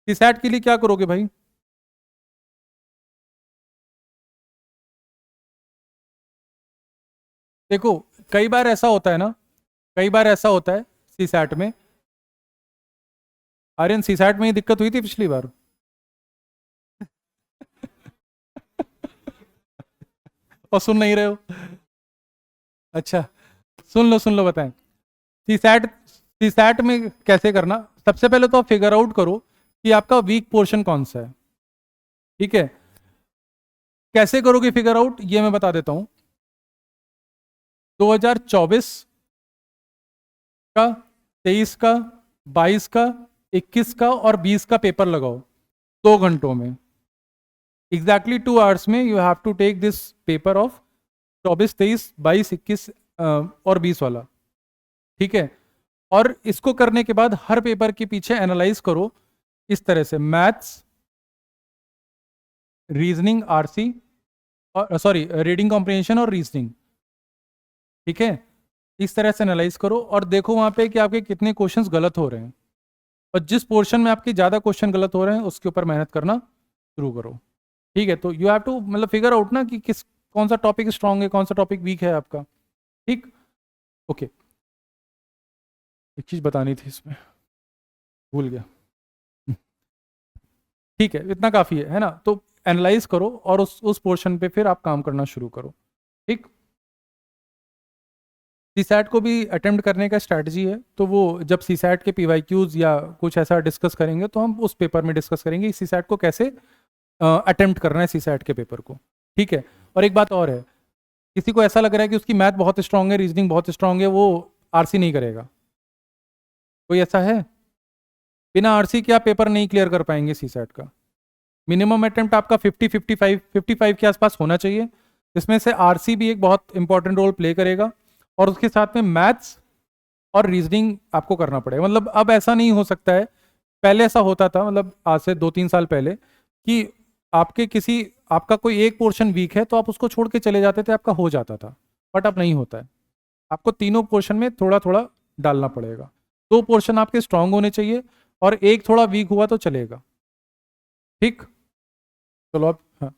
सीसैट के लिए क्या करोगे भाई? देखो, कई बार ऐसा होता है ना, कई बार ऐसा होता है सीसैट में, आर्यन सीसैट में ही दिक्कत हुई थी पिछली बार। और सुन नहीं रहे हो? अच्छा, सुन लो, सुन लो, बताएं। सीसैट में कैसे करना, सबसे पहले तो आप फिगर आउट करो कि आपका वीक पोर्शन कौन सा है। ठीक है, कैसे करोगे फिगर आउट ये मैं बता देता हूं। 2024 का, 23 का, 22 का, 21 का और 20 का पेपर लगाओ 2 घंटों में। एग्जैक्टली 2 आवर्स में you have to take this paper of 24, 23, 22, 21 और 20 वाला। ठीक है, और इसको करने के बाद हर पेपर के पीछे एनालाइज करो इस तरह से, मैथ्स, रीजनिंग आरसी, और सॉरी रीडिंग कॉम्प्रिहेंशन और रीजनिंग। ठीक है, इस तरह से एनालाइज करो और देखो वहां पे कि आपके कितने क्वेश्चंस गलत हो रहे हैं, और जिस पोर्शन में आपके ज़्यादा क्वेश्चन गलत हो रहे हैं उसके ऊपर मेहनत करना शुरू करो। ठीक है, तो यू हैव टू मतलब फिगर आउट ना कि कौन सा टॉपिक स्ट्रांग है, कौन सा टॉपिक वीक है आपका। ठीक, ओके। एक चीज़ बतानी थी इसमें, भूल गया। ठीक है, इतना काफ़ी है ना। तो एनालाइज करो और उस पोर्शन पे फिर आप काम करना शुरू करो। ठीक, सीसैट को भी अटेम्प्ट करने का स्ट्रैटेजी है, तो वो जब सीसैट के पीवाईक्यूज या कुछ ऐसा डिस्कस करेंगे तो हम उस पेपर में डिस्कस करेंगे सीसैट को कैसे अटेम्प्ट करना है सीसैट के पेपर को। ठीक है, और एक बात और है, किसी को ऐसा लग रहा है कि उसकी मैथ बहुत स्ट्रांग है, रीजनिंग बहुत स्ट्रांग है, वो आरसी नहीं करेगा, कोई ऐसा है? बिना आरसी के आप पेपर नहीं क्लियर कर पाएंगे सीसैट का। मिनिमम अटेम्प्ट आपका 55 के आसपास होना चाहिए, इसमें से आरसी भी एक बहुत इंपॉर्टेंट रोल प्ले करेगा, और उसके साथ में मैथ्स और रीजनिंग आपको करना पड़ेगा। मतलब अब ऐसा नहीं हो सकता है, पहले ऐसा होता था, मतलब आज से 2-3 साल पहले, कि आपका कोई एक पोर्शन वीक है तो आप उसको छोड़ के चले जाते थे, आपका हो जाता था। बट अब नहीं होता है, आपको तीनों पोर्शन में थोड़ा थोड़ा डालना पड़ेगा। 2 पोर्शन आपके स्ट्रांग होने चाहिए और एक थोड़ा वीक हुआ तो चलेगा। ठीक, चलो अब हाँ,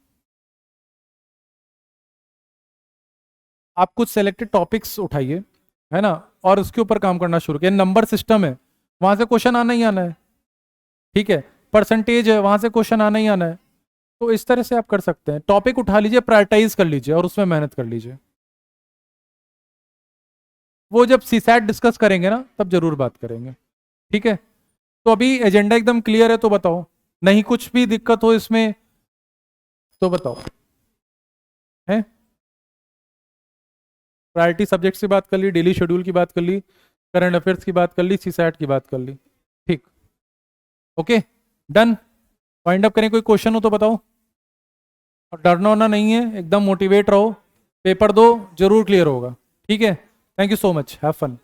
आप कुछ सेलेक्टेड टॉपिक्स उठाइए, है ना, और उसके ऊपर काम करना शुरू किया। नंबर सिस्टम है, वहां से क्वेश्चन आना ही आना है। ठीक है, परसेंटेज है, वहां से क्वेश्चन आना ही आना है। तो इस तरह से आप कर सकते हैं, टॉपिक उठा लीजिए, प्रायोरिटाइज कर लीजिए और उसमें मेहनत कर लीजिए। वो जब सीसैट डिस्कस करेंगे ना तब जरूर बात करेंगे। ठीक है, तो अभी एजेंडा एकदम क्लियर है, तो बताओ, नहीं कुछ भी दिक्कत हो इसमें तो बताओ। है, प्रायोरिटी सब्जेक्ट्स की बात कर ली, डेली शेड्यूल की बात कर ली, करंट अफेयर्स की बात कर ली, सीसैट की बात कर ली। ठीक, ओके, डन। वाइंड अप करें, कोई क्वेश्चन हो तो बताओ। और डरना वरना नहीं है, एकदम मोटिवेट रहो, पेपर दो, जरूर क्लियर होगा। ठीक है, thank you so much, have fun.